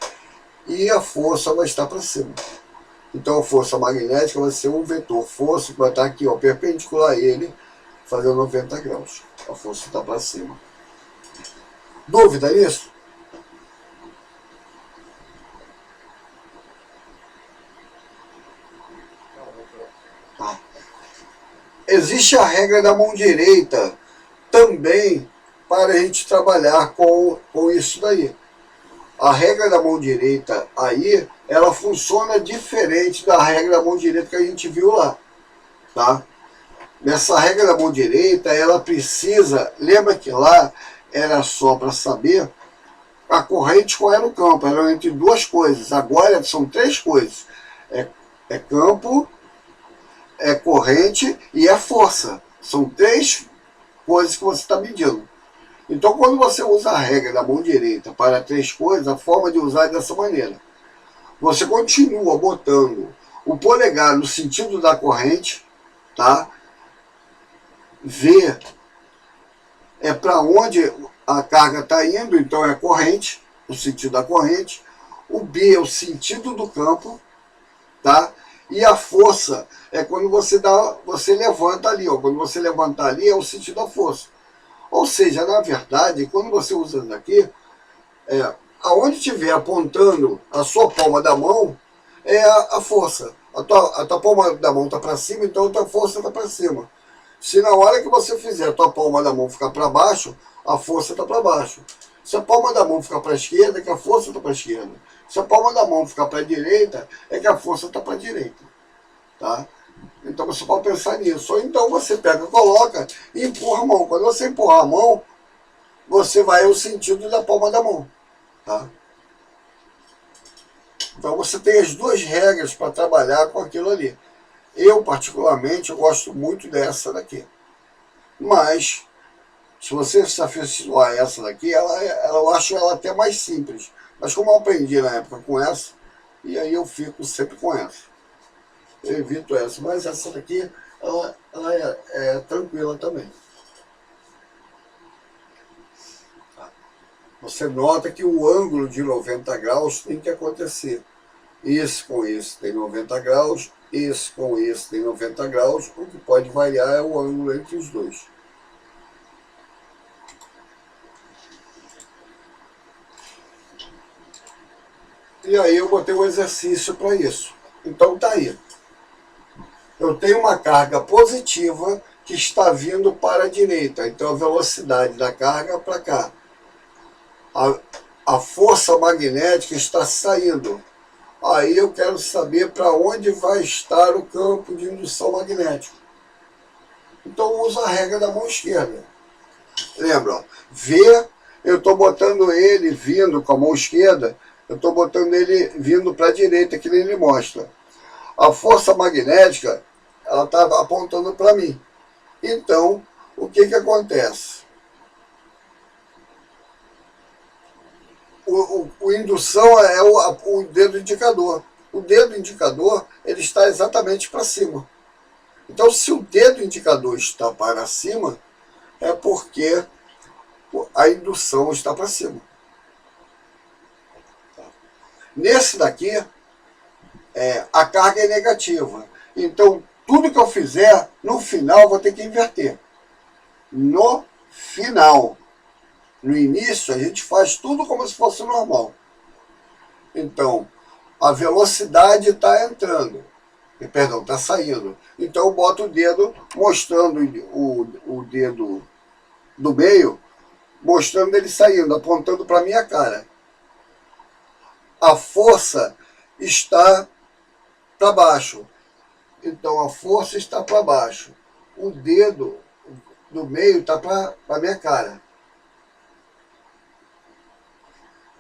e a força vai estar para cima. Então a força magnética vai ser um vetor força que vai estar aqui, ó, perpendicular a ele, fazendo 90 graus. A força está para cima. Dúvida nisso? Tá. Existe a regra da mão direita também para a gente trabalhar com isso daí. A regra da mão direita aí, ela funciona diferente da regra da mão direita que a gente viu lá, tá? Nessa regra da mão direita, ela precisa, lembra que lá era só para saber a corrente qual era o campo, era entre duas coisas. Agora são três coisas, é campo, é corrente e é força. São três coisas que você está medindo. Então, quando você usa a regra da mão direita para três coisas, a forma de usar é dessa maneira. Você continua botando o polegar no sentido da corrente, tá? V é para onde a carga está indo, então é corrente, o sentido da corrente. O B é o sentido do campo, tá? E a força é quando você levanta ali, ó. Quando você levantar ali é o sentido da força. Ou seja, na verdade, quando você usa isso daqui, aonde estiver apontando a sua palma da mão, é a força. A tua palma da mão está para cima, então a tua força está para cima. Se na hora que você fizer a tua palma da mão ficar para baixo, a força está para baixo. Se a palma da mão ficar para a esquerda, é que a força está para a esquerda. Se a palma da mão ficar para a direita, é que a força está para a direita. Tá? Então você pode pensar nisso. Ou então você pega, coloca e empurra a mão. Quando você empurrar a mão, você vai ao sentido da palma da mão. Tá? Então você tem as duas regras para trabalhar com aquilo ali. Eu, particularmente, eu gosto muito dessa daqui. Mas, se você se afeiçoar a essa daqui, eu acho ela até mais simples. Mas como eu aprendi na época com essa, e aí eu fico sempre com essa. Eu evito essa, mas essa daqui, ela é tranquila também. Você nota que o ângulo de 90 graus tem que acontecer. Esse com esse tem 90 graus, esse com esse tem 90 graus, o que pode variar é o ângulo entre os dois. E aí eu botei um exercício para isso. Então tá aí. Eu tenho uma carga positiva que está vindo para a direita. Então a velocidade da carga para cá. A força magnética está saindo. Aí eu quero saber para onde vai estar o campo de indução magnética. Então eu uso a regra da mão esquerda. Lembra? Ó, V, eu estou botando ele vindo com a mão esquerda, eu estou botando ele vindo para a direita, que nem ele mostra. A força magnética, ela está apontando para mim. Então, o que acontece? O indução é o dedo indicador. O dedo indicador, ele está exatamente para cima. Então, se o dedo indicador está para cima, é porque a indução está para cima. Nesse daqui, a carga é negativa. Então, tudo que eu fizer, no final, eu vou ter que inverter. No final. No início, a gente faz tudo como se fosse normal. Então, a velocidade está entrando. Perdão, está saindo. Então, eu boto o dedo mostrando o dedo do meio, mostrando ele saindo, apontando para a minha cara. A força está para baixo. Então, a força está para baixo. O dedo do meio está para a minha cara.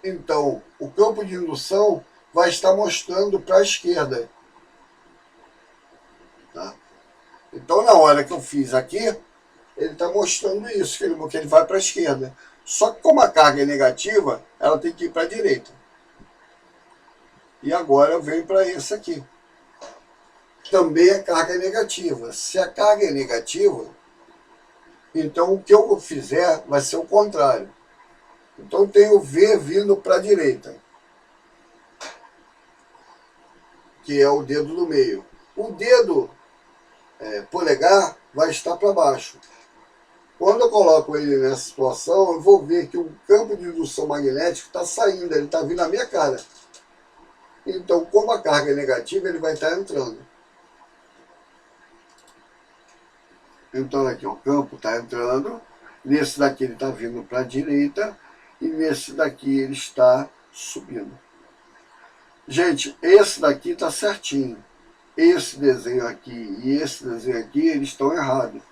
Então, o campo de indução vai estar mostrando para a esquerda. Tá? Então, na hora que eu fiz aqui, ele está mostrando isso, que ele vai para a esquerda. Só que como a carga é negativa, ela tem que ir para a direita. E agora eu venho para esse aqui. Também a carga é negativa. Se a carga é negativa, então o que eu fizer vai ser o contrário. Então eu tenho V vindo para a direita, que é o dedo do meio. O dedo polegar vai estar para baixo. Quando eu coloco ele nessa situação, eu vou ver que o campo de indução magnética está saindo, ele está vindo na minha cara. Então, como a carga é negativa, ele vai estar entrando. Então aqui o campo está entrando, nesse daqui ele está vindo para a direita, e nesse daqui ele está subindo. Gente, esse daqui está certinho. Esse desenho aqui e esse desenho aqui, eles estão errados.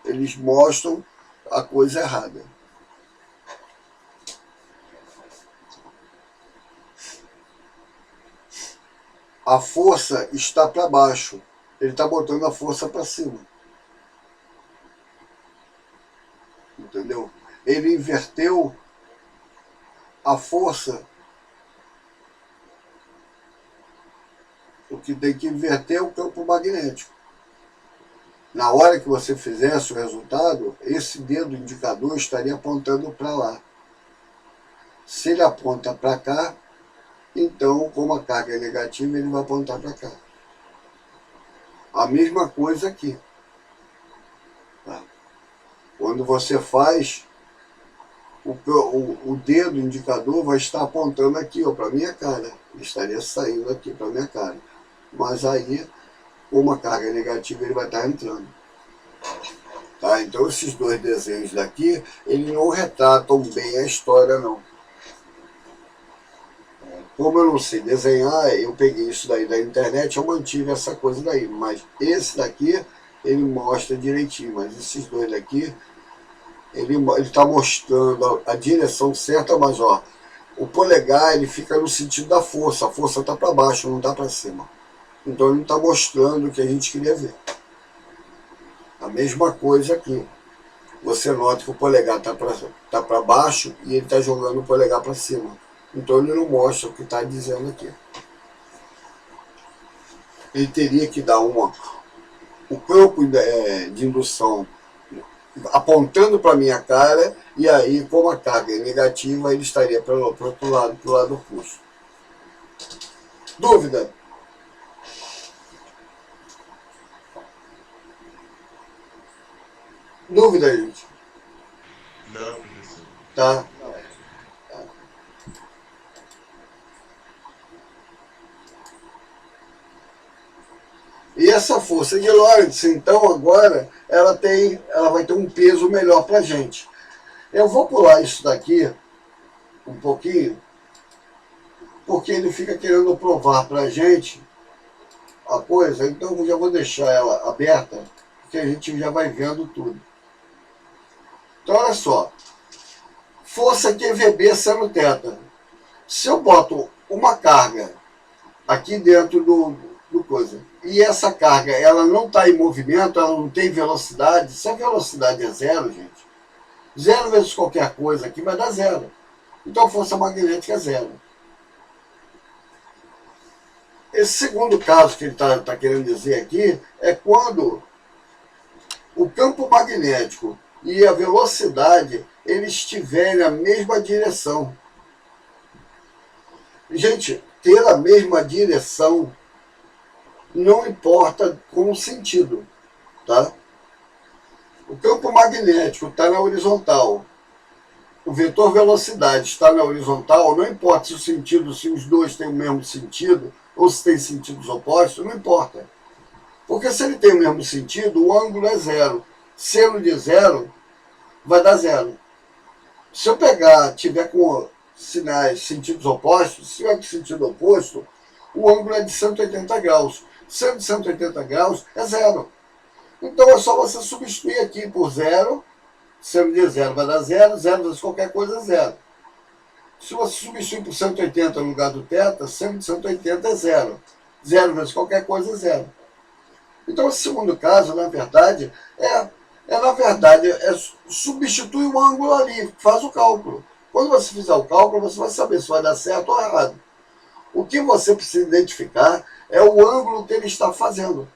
Eles mostram a coisa errada. A força está para baixo. Ele está botando a força para cima. Entendeu? Ele inverteu a força. O que tem que inverter é o campo magnético. Na hora que você fizesse o resultado, esse dedo indicador estaria apontando para lá. Se ele aponta para cá, então, como a carga é negativa, ele vai apontar para cá. A mesma coisa aqui. Tá? Quando você faz, o dedo indicador vai estar apontando aqui, para a minha cara. Ele estaria saindo aqui para a minha cara. Mas aí, como a carga é negativa, ele vai estar entrando. Tá? Então, esses dois desenhos daqui, eles não retratam bem a história, não. Como eu não sei desenhar, eu peguei isso daí da internet, eu mantive essa coisa daí. Mas esse daqui, ele mostra direitinho. Mas esses dois daqui, ele está mostrando a direção certa, mas ó, o polegar ele fica no sentido da força. A força está para baixo, não está para cima. Então ele não está mostrando o que a gente queria ver. A mesma coisa aqui. Você nota que o polegar está para baixo e ele está jogando o polegar para cima. Então ele não mostra o que está dizendo aqui. Ele teria que dar o campo de indução apontando para a minha cara, e aí, como a carga é negativa, ele estaria para o outro lado, para o lado oposto. Dúvida? Dúvida, gente? Não, professor. Tá? E essa força de Lorentz, então, agora, ela vai ter um peso melhor para a gente. Eu vou pular isso daqui um pouquinho, porque ele fica querendo provar para a gente a coisa, então eu já vou deixar ela aberta, porque a gente já vai vendo tudo. Então, olha só. Força QVB seno θ. Se eu boto uma carga aqui dentro do coisa, e essa carga ela não está em movimento, ela não tem velocidade, se a velocidade é zero, gente, zero vezes qualquer coisa aqui vai dar zero. Então a força magnética é zero. Esse segundo caso que ele está querendo dizer aqui é quando o campo magnético e a velocidade eles estiverem na mesma direção. Gente, ter a mesma direção não importa com o sentido, tá? O campo magnético está na horizontal o vetor velocidade está na horizontal, não importa se o sentido, se os dois têm o mesmo sentido, ou se tem sentidos opostos, não importa. Porque se ele tem o mesmo sentido, o ângulo é zero. Seno de zero vai dar zero. Se eu tiver com sinais, sentidos opostos, se tiver com sentido oposto, o ângulo é de 180 graus. Sendo de 180 graus, é zero. Então é só você substituir aqui por zero. Seno de zero vai dar zero, zero vezes qualquer coisa é zero. Se você substituir por 180 no lugar do θ, seno de 180 é zero. Zero vezes qualquer coisa é zero. Então, esse segundo caso, na verdade, substitui o ângulo ali, faz o cálculo. Quando você fizer o cálculo, você vai saber se vai dar certo ou errado. O que você precisa identificar é o ângulo que ele está fazendo.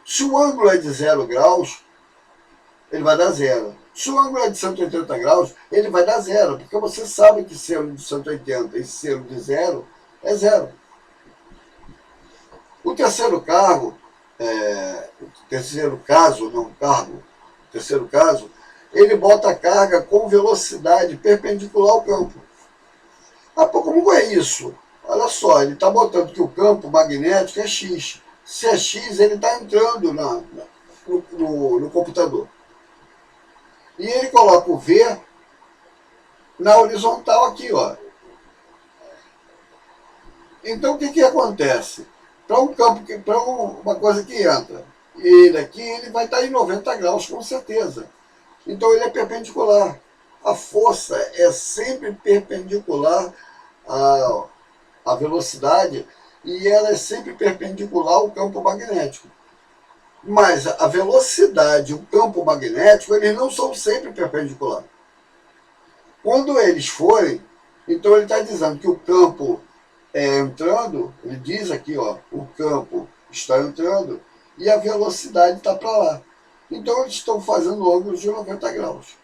Se o ângulo é de 0 graus, ele vai dar zero. Se o ângulo é de 180 graus, ele vai dar zero, porque você sabe que seno de 180 e seno de zero é zero. O terceiro caso, ele bota a carga com velocidade perpendicular ao campo. Ah, pô, como é isso? Olha só, ele está botando que o campo magnético é X. Se é X, ele está entrando no computador. E ele coloca o V na horizontal aqui, ó. Então, o que acontece? Para um campo, para uma coisa que entra, ele aqui, ele vai estar em 90 graus, com certeza. Então, ele é perpendicular. A força é sempre perpendicular à velocidade e ela é sempre perpendicular ao campo magnético. Mas a velocidade e o campo magnético, eles não são sempre perpendiculares. Quando eles forem, então ele está dizendo que o campo entrando, ele diz aqui, ó, o campo está entrando e a velocidade está para lá. Então eles estão fazendo ângulos de 90 graus.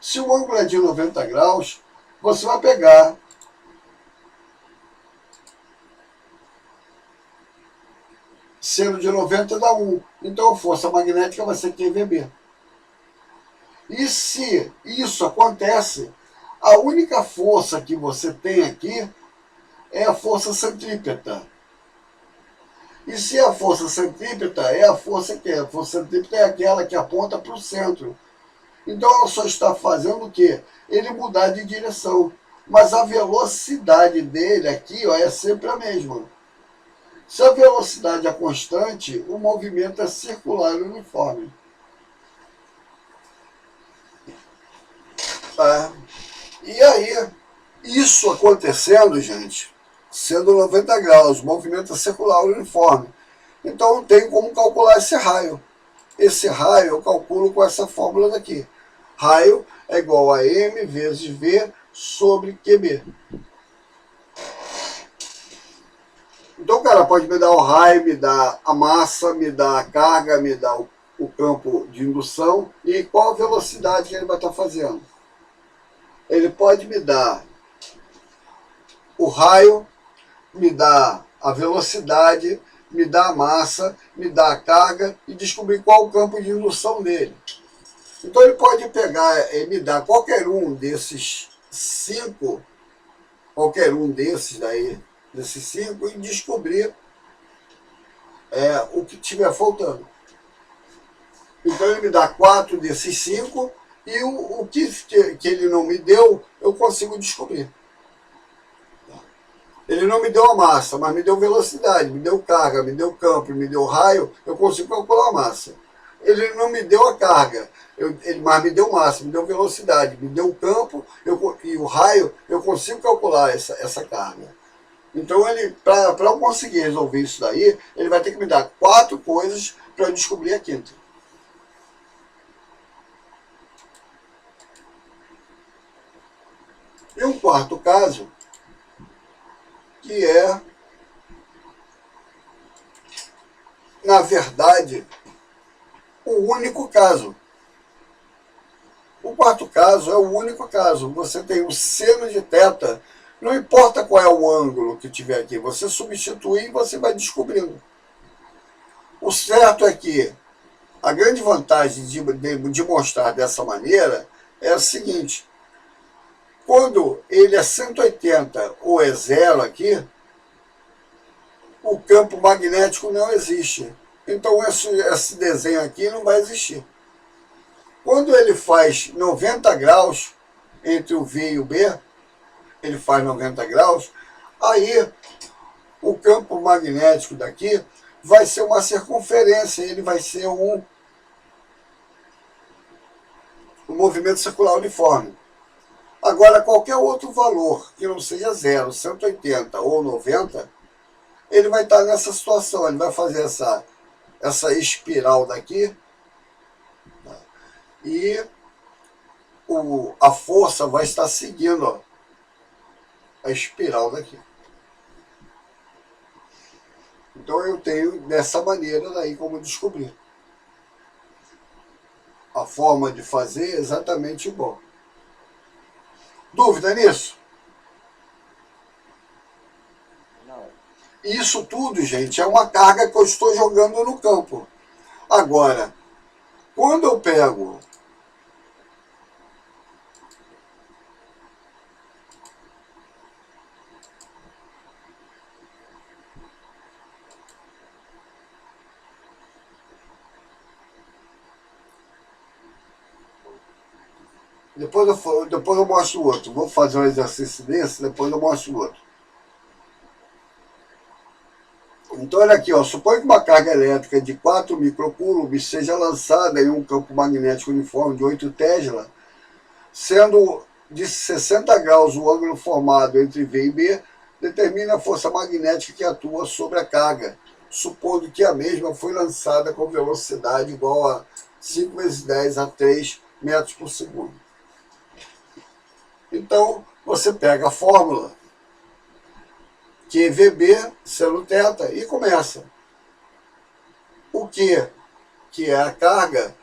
Se o ângulo é de 90 graus, você vai pegar seno de 90 dá 1. Então a força magnética vai ser QVB. E se isso acontece, a única força que você tem aqui é a força centrípeta. E se a força centrípeta é a força que é? A força centrípeta é aquela que aponta para o centro. Então ela só está fazendo o quê? Ele mudar de direção. Mas a velocidade dele aqui, ó, é sempre a mesma. Se a velocidade é constante, o movimento é circular e uniforme. Tá? E aí, isso acontecendo, gente, sendo 90 graus, o movimento é circular e uniforme. Então não tem como calcular esse raio. Esse raio eu calculo com essa fórmula daqui. Raio é igual a M vezes V sobre QB. Então o cara pode me dar o raio, me dar a massa, me dar a carga, me dar o campo de indução e qual a velocidade que ele vai estar fazendo. Ele pode me dar o raio, me dar a velocidade, me dar a massa, me dar a carga e descobrir qual o campo de indução dele. Então ele pode pegar e me dar qualquer um desses 5, qualquer um desses daí, desses 5, e descobrir o que estiver faltando. Então ele me dá 4 desses 5 e o que ele não me deu, eu consigo descobrir. Ele não me deu a massa, mas me deu velocidade, me deu carga, me deu campo, me deu raio, eu consigo calcular a massa. Ele não me deu a carga, mas me deu massa, me deu velocidade, me deu campo e o raio, eu consigo calcular essa carga. Então, para eu conseguir resolver isso daí, ele vai ter que me dar 4 coisas para eu descobrir a quinta. E um quarto caso, que é, na verdade, o único caso. O quarto caso é o único caso. Você tem o seno de θ, não importa qual é o ângulo que tiver aqui, você substitui e você vai descobrindo. O certo é que a grande vantagem de mostrar dessa maneira é o seguinte: quando ele é 180 ou é zero aqui, o campo magnético não existe. Então esse desenho aqui não vai existir. Quando ele faz 90 graus entre o V e o B, ele faz 90 graus, aí o campo magnético daqui vai ser uma circunferência, ele vai ser um movimento circular uniforme. Agora, qualquer outro valor que não seja 0, 180 ou 90, ele vai estar nessa situação, ele vai fazer essa espiral daqui, e a força vai estar seguindo, ó, a espiral daqui. Então eu tenho dessa maneira daí como descobrir. A forma de fazer é exatamente igual. Dúvida nisso? Não. Isso tudo, gente, é uma carga que eu estou jogando no campo. Agora, quando eu pego depois eu mostro o outro. Vou fazer um exercício desse, depois eu mostro o outro. Então, olha aqui, ó, suponha que uma carga elétrica de 4 microcoulombs seja lançada em um campo magnético uniforme de 8 Tesla, sendo de 60 graus o ângulo formado entre V e B, determina a força magnética que atua sobre a carga, supondo que a mesma foi lançada com velocidade igual a 5 vezes 10 a 3 metros por segundo. Então, você pega a fórmula QVB seno θ e começa. O Q, que é a carga,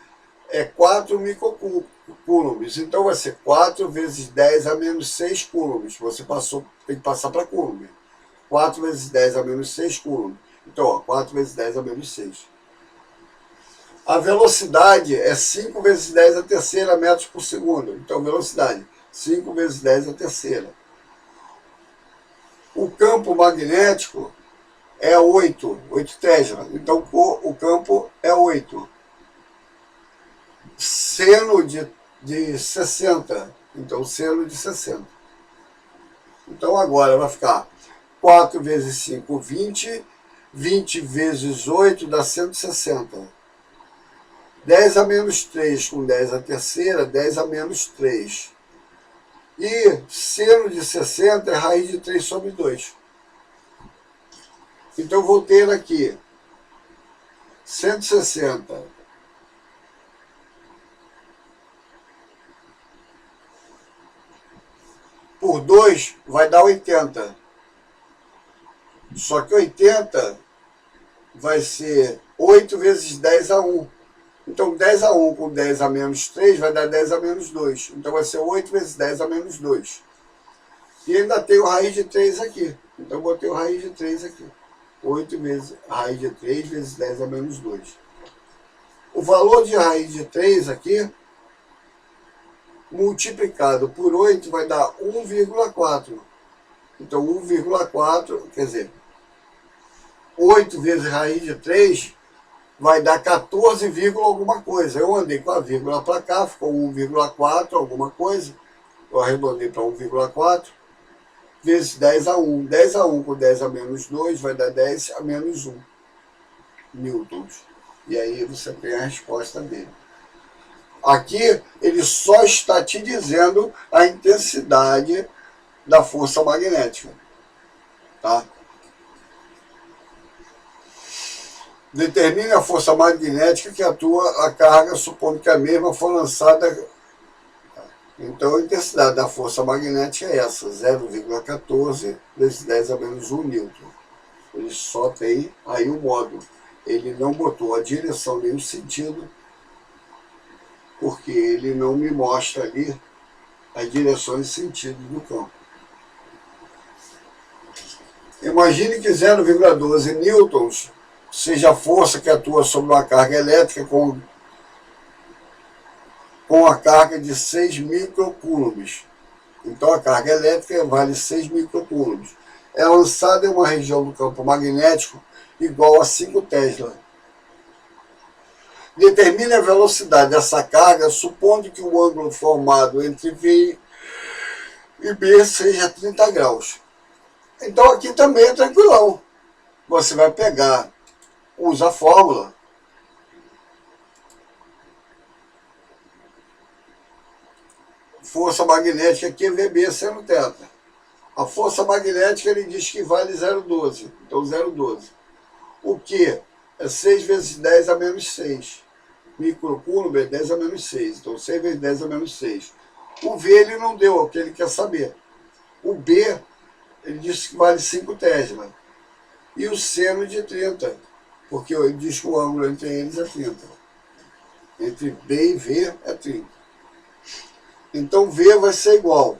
é 4 microcoulombs. Então vai ser 4 vezes 10 a menos 6 coulombs. Você tem que passar para coulomb. 4 vezes 10 a menos 6 coulomb. Então, ó, 4 vezes 10 a menos 6. A velocidade é 5 vezes 10 a terceira metros por segundo. Então, velocidade, 5 vezes 10 a terceira. O campo magnético é 8 Tesla. Então, o campo é 8. Seno de 60. Então, seno de 60. Então, agora vai ficar 4 vezes 5, 20. 20 vezes 8 dá 160. 10 a menos 3 com 10 a terceira, 10 a menos 3. E seno de 60 é raiz de 3 sobre 2. Então, eu vou ter aqui 160 por 2 vai dar 80. Só que 80 vai ser 8 vezes 10 a 1. Então, 10 a 1 com 10 a menos 3 vai dar 10 a menos 2. Então, vai ser 8 vezes 10 a menos 2. E ainda tem o raiz de 3 aqui. Então, eu botei o raiz de 3 aqui. 8 vezes raiz de 3 vezes 10 a menos 2. O valor de raiz de 3 aqui, multiplicado por 8, vai dar 1,4. Então, 1,4, quer dizer, 8 vezes raiz de 3 vai dar 14, alguma coisa. Eu andei com a vírgula para cá, ficou 1,4 alguma coisa. Eu arredondei para 1,4 vezes 10 a 1. 10 a 1 com 10 a menos 2 vai dar 10 a menos 1 newtons. E aí você tem a resposta dele. Aqui ele só está te dizendo a intensidade da força magnética. Tá? Determine a força magnética que atua a carga, supondo que a mesma for lançada. Então, a intensidade da força magnética é essa, 0,14 vezes 10 a menos 1 newton. Ele só tem aí o módulo. Ele não botou a direção nem o sentido, porque ele não me mostra ali as direções e sentidos do campo. Imagine que 0,12 newtons seja a força que atua sobre uma carga elétrica com com a carga de 6 microcoulombs. Então a carga elétrica vale 6 microcoulombs. É lançada em uma região do campo magnético igual a 5 Tesla. Determine a velocidade dessa carga, supondo que o ângulo formado entre V e B seja 30 graus. Então aqui também é tranquilão. Você vai pegar, usa a fórmula. Força magnética aqui é VB seno θ. A força magnética ele diz que vale 0,12. Então 0,12. O que? É 6 vezes 10 a menos 6. Microcoulomb é 10 a menos 6. Então 6 vezes 10 a menos 6. O V ele não deu, é o que ele quer saber. O B, ele diz que vale 5 Tesla. E o seno de 30. Porque ele diz que o ângulo entre eles é 30. Entre B e V é 30. Então V vai ser igual.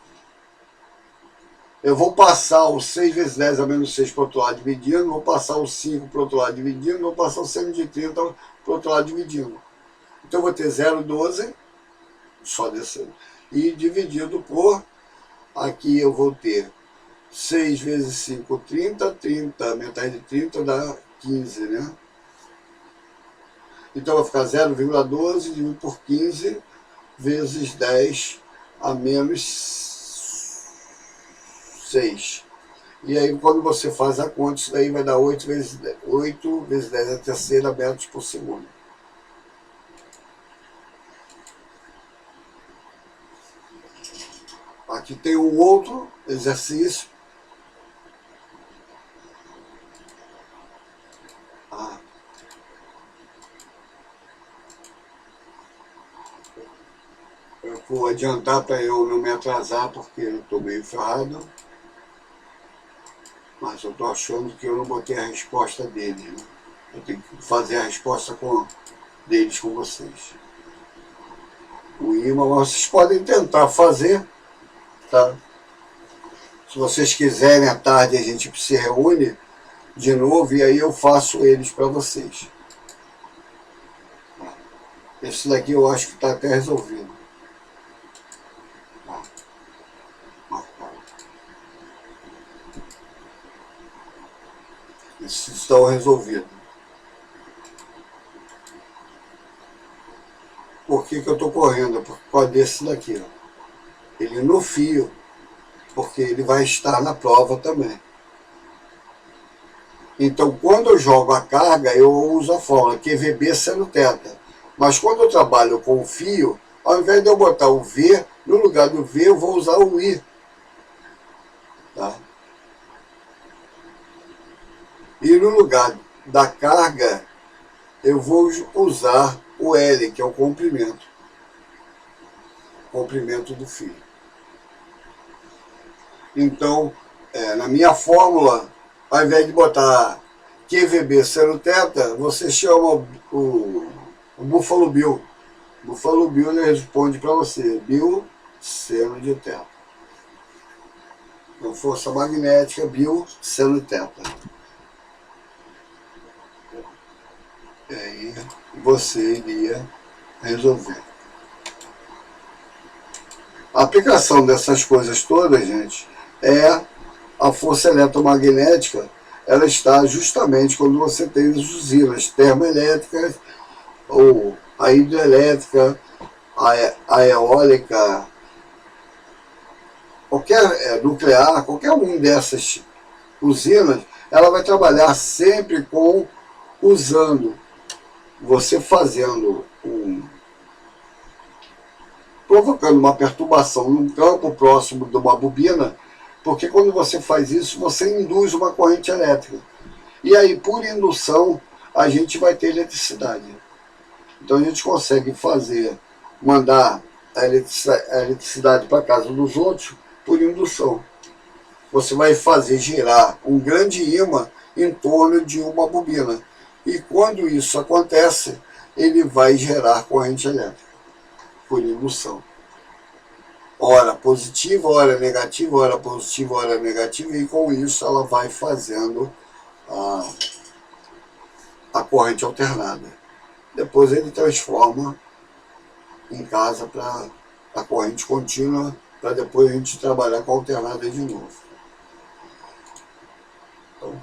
Eu vou passar o 6 vezes 10 a menos 6 para o outro lado dividindo, vou passar o 5 para o outro lado dividindo, vou passar o seno de 30 para o outro lado dividindo. Então eu vou ter 0,12, só descendo, e dividido por, aqui eu vou ter 6 vezes 5, 30, 30, metade de 30 dá 15, né? Então vai ficar 0,12 dividido por 15 vezes 10 a menos 6. E aí quando você faz a conta, isso daí vai dar 8 vezes 10 a terceira metros por segundo. Aqui tem um outro exercício. Eu vou adiantar para eu não me atrasar, porque eu estou meio ferrado. Mas eu estou achando que eu não botei a resposta deles, né? Eu tenho que fazer a resposta deles com vocês. O imã, vocês podem tentar fazer, tá? Se vocês quiserem, à tarde a gente se reúne de novo e aí eu faço eles para vocês. Esse daqui eu acho que está até resolvido. Esses estão resolvidos. Por que eu estou correndo? Por causa desse daqui, ó. Ele no fio, porque ele vai estar na prova também. Então, quando eu jogo a carga, eu uso a fórmula QVB seno θ. Mas quando eu trabalho com o fio, ao invés de eu botar o V, no lugar do V eu vou usar o I. Tá? E no lugar da carga, eu vou usar o L, que é o comprimento. Comprimento do fio. Então, na minha fórmula, ao invés de botar QVB seno θ, você chama o Buffalo Bill. Buffalo Bill ele responde para você, Bill seno de θ. Então, força magnética, Bill seno θ. E aí você iria resolver. A aplicação dessas coisas todas, gente, é a força eletromagnética. Ela está justamente quando você tem as usinas termoelétricas, ou a hidrelétrica, a eólica, qualquer nuclear, qualquer uma dessas usinas, ela vai trabalhar sempre usando, você fazendo provocando uma perturbação num campo próximo de uma bobina, porque quando você faz isso, você induz uma corrente elétrica. E aí, por indução, a gente vai ter eletricidade. Então a gente consegue mandar a eletricidade para casa dos outros por indução. Você vai fazer girar um grande ímã em torno de uma bobina. E quando isso acontece, ele vai gerar corrente elétrica por indução. Ora positiva, ora negativa, ora positiva, ora negativa, e com isso ela vai fazendo a corrente alternada. Depois ele transforma em casa para a corrente contínua, para depois a gente trabalhar com a alternada de novo. Então,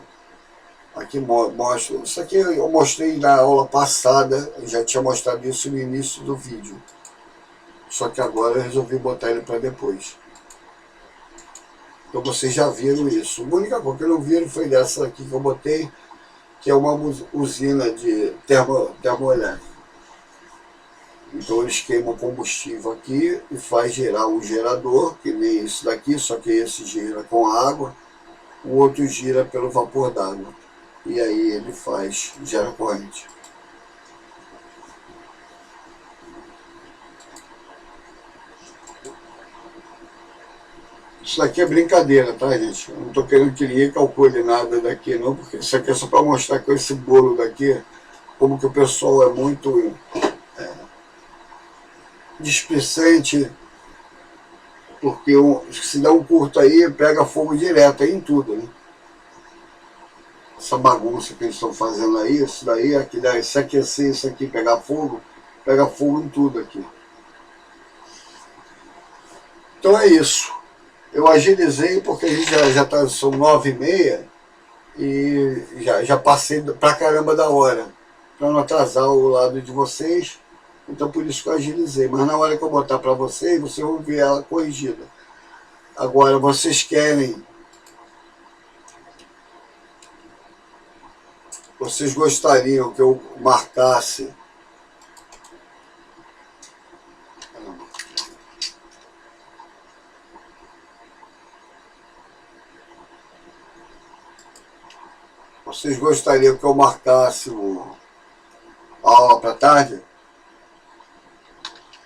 aqui mostra, isso aqui eu mostrei na aula passada, eu já tinha mostrado isso no início do vídeo. Só que agora eu resolvi botar ele para depois. Então vocês já viram isso. A única coisa que eu não viram foi dessa aqui que eu botei, que é uma usina de termoelétrica. Então eles queimam combustível aqui e faz gerar um gerador, que nem isso daqui, só que esse gira com água, o outro gira pelo vapor d'água. E aí ele gera corrente. Isso daqui é brincadeira, tá, gente? Eu não estou querendo que ninguém calcule nada daqui, não, porque isso aqui é só para mostrar com esse bolo daqui, como que o pessoal é muito displicente, porque se dá um curto aí, pega fogo direto aí em tudo, né? Essa bagunça que eles estão fazendo aí, isso daí, aqui, se aquecer isso aqui, pegar fogo, pega fogo em tudo aqui. Então é isso. Eu agilizei porque a gente são 9h30 e já passei pra caramba da hora, para não atrasar o lado de vocês. Então por isso que eu agilizei. Mas na hora que eu botar para vocês vão ver ela corrigida. Agora vocês gostariam que eu marcasse a aula para tarde?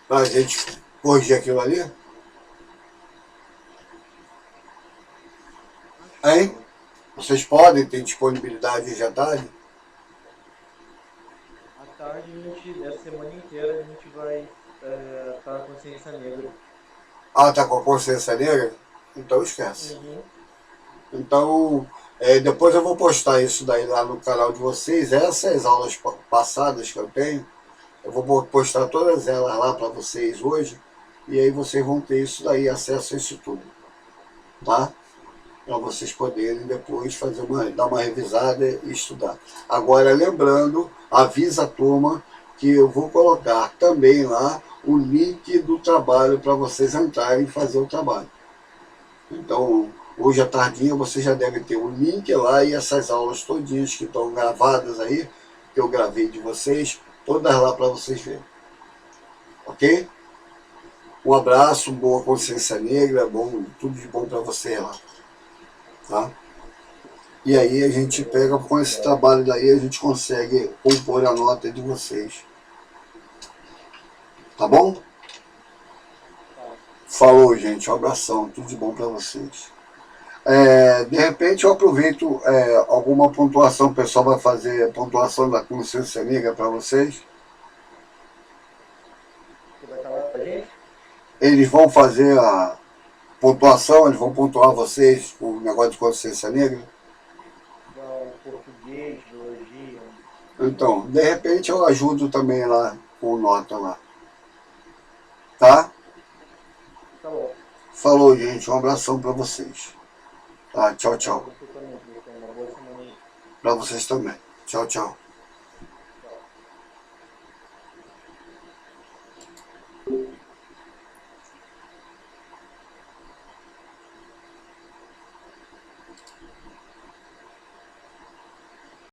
Para a gente corrigir aquilo ali? Hein? Vocês podem ter disponibilidade hoje à tarde? À tarde, essa semana inteira, a gente vai estar na consciência negra. Ah, tá com a consciência negra? Então esquece. Uhum. Então, depois eu vou postar isso daí lá no canal de vocês. Essas aulas passadas que eu tenho, eu vou postar todas elas lá para vocês hoje. E aí vocês vão ter isso daí, acesso a isso tudo. Tá? Para vocês poderem depois dar uma revisada e estudar. Agora, lembrando, avisa a turma que eu vou colocar também lá o link do trabalho para vocês entrarem e fazer o trabalho. Então, hoje à tardinha você já deve ter um link lá e essas aulas todinhas que estão gravadas aí, que eu gravei de vocês, todas lá para vocês verem. Ok? Um abraço, boa consciência negra, tudo de bom para você lá. Tá? E aí a gente pega com esse trabalho daí, a gente consegue compor a nota de vocês. Tá bom? Falou, gente. Um abração. Tudo de bom para vocês. De repente eu aproveito alguma pontuação. O pessoal vai fazer pontuação da consciência negra para vocês. Você vai falar pra gente? Eles vão fazer a pontuação, eles vão pontuar vocês com o negócio de consciência negra. Não, português, biologia. Então, de repente eu ajudo também lá com nota lá. Tá? Tá bom. Falou, gente. Um abração para vocês. Tá, tchau, tchau. Você também, uma boa semana aí. Para vocês também. Tchau, tchau.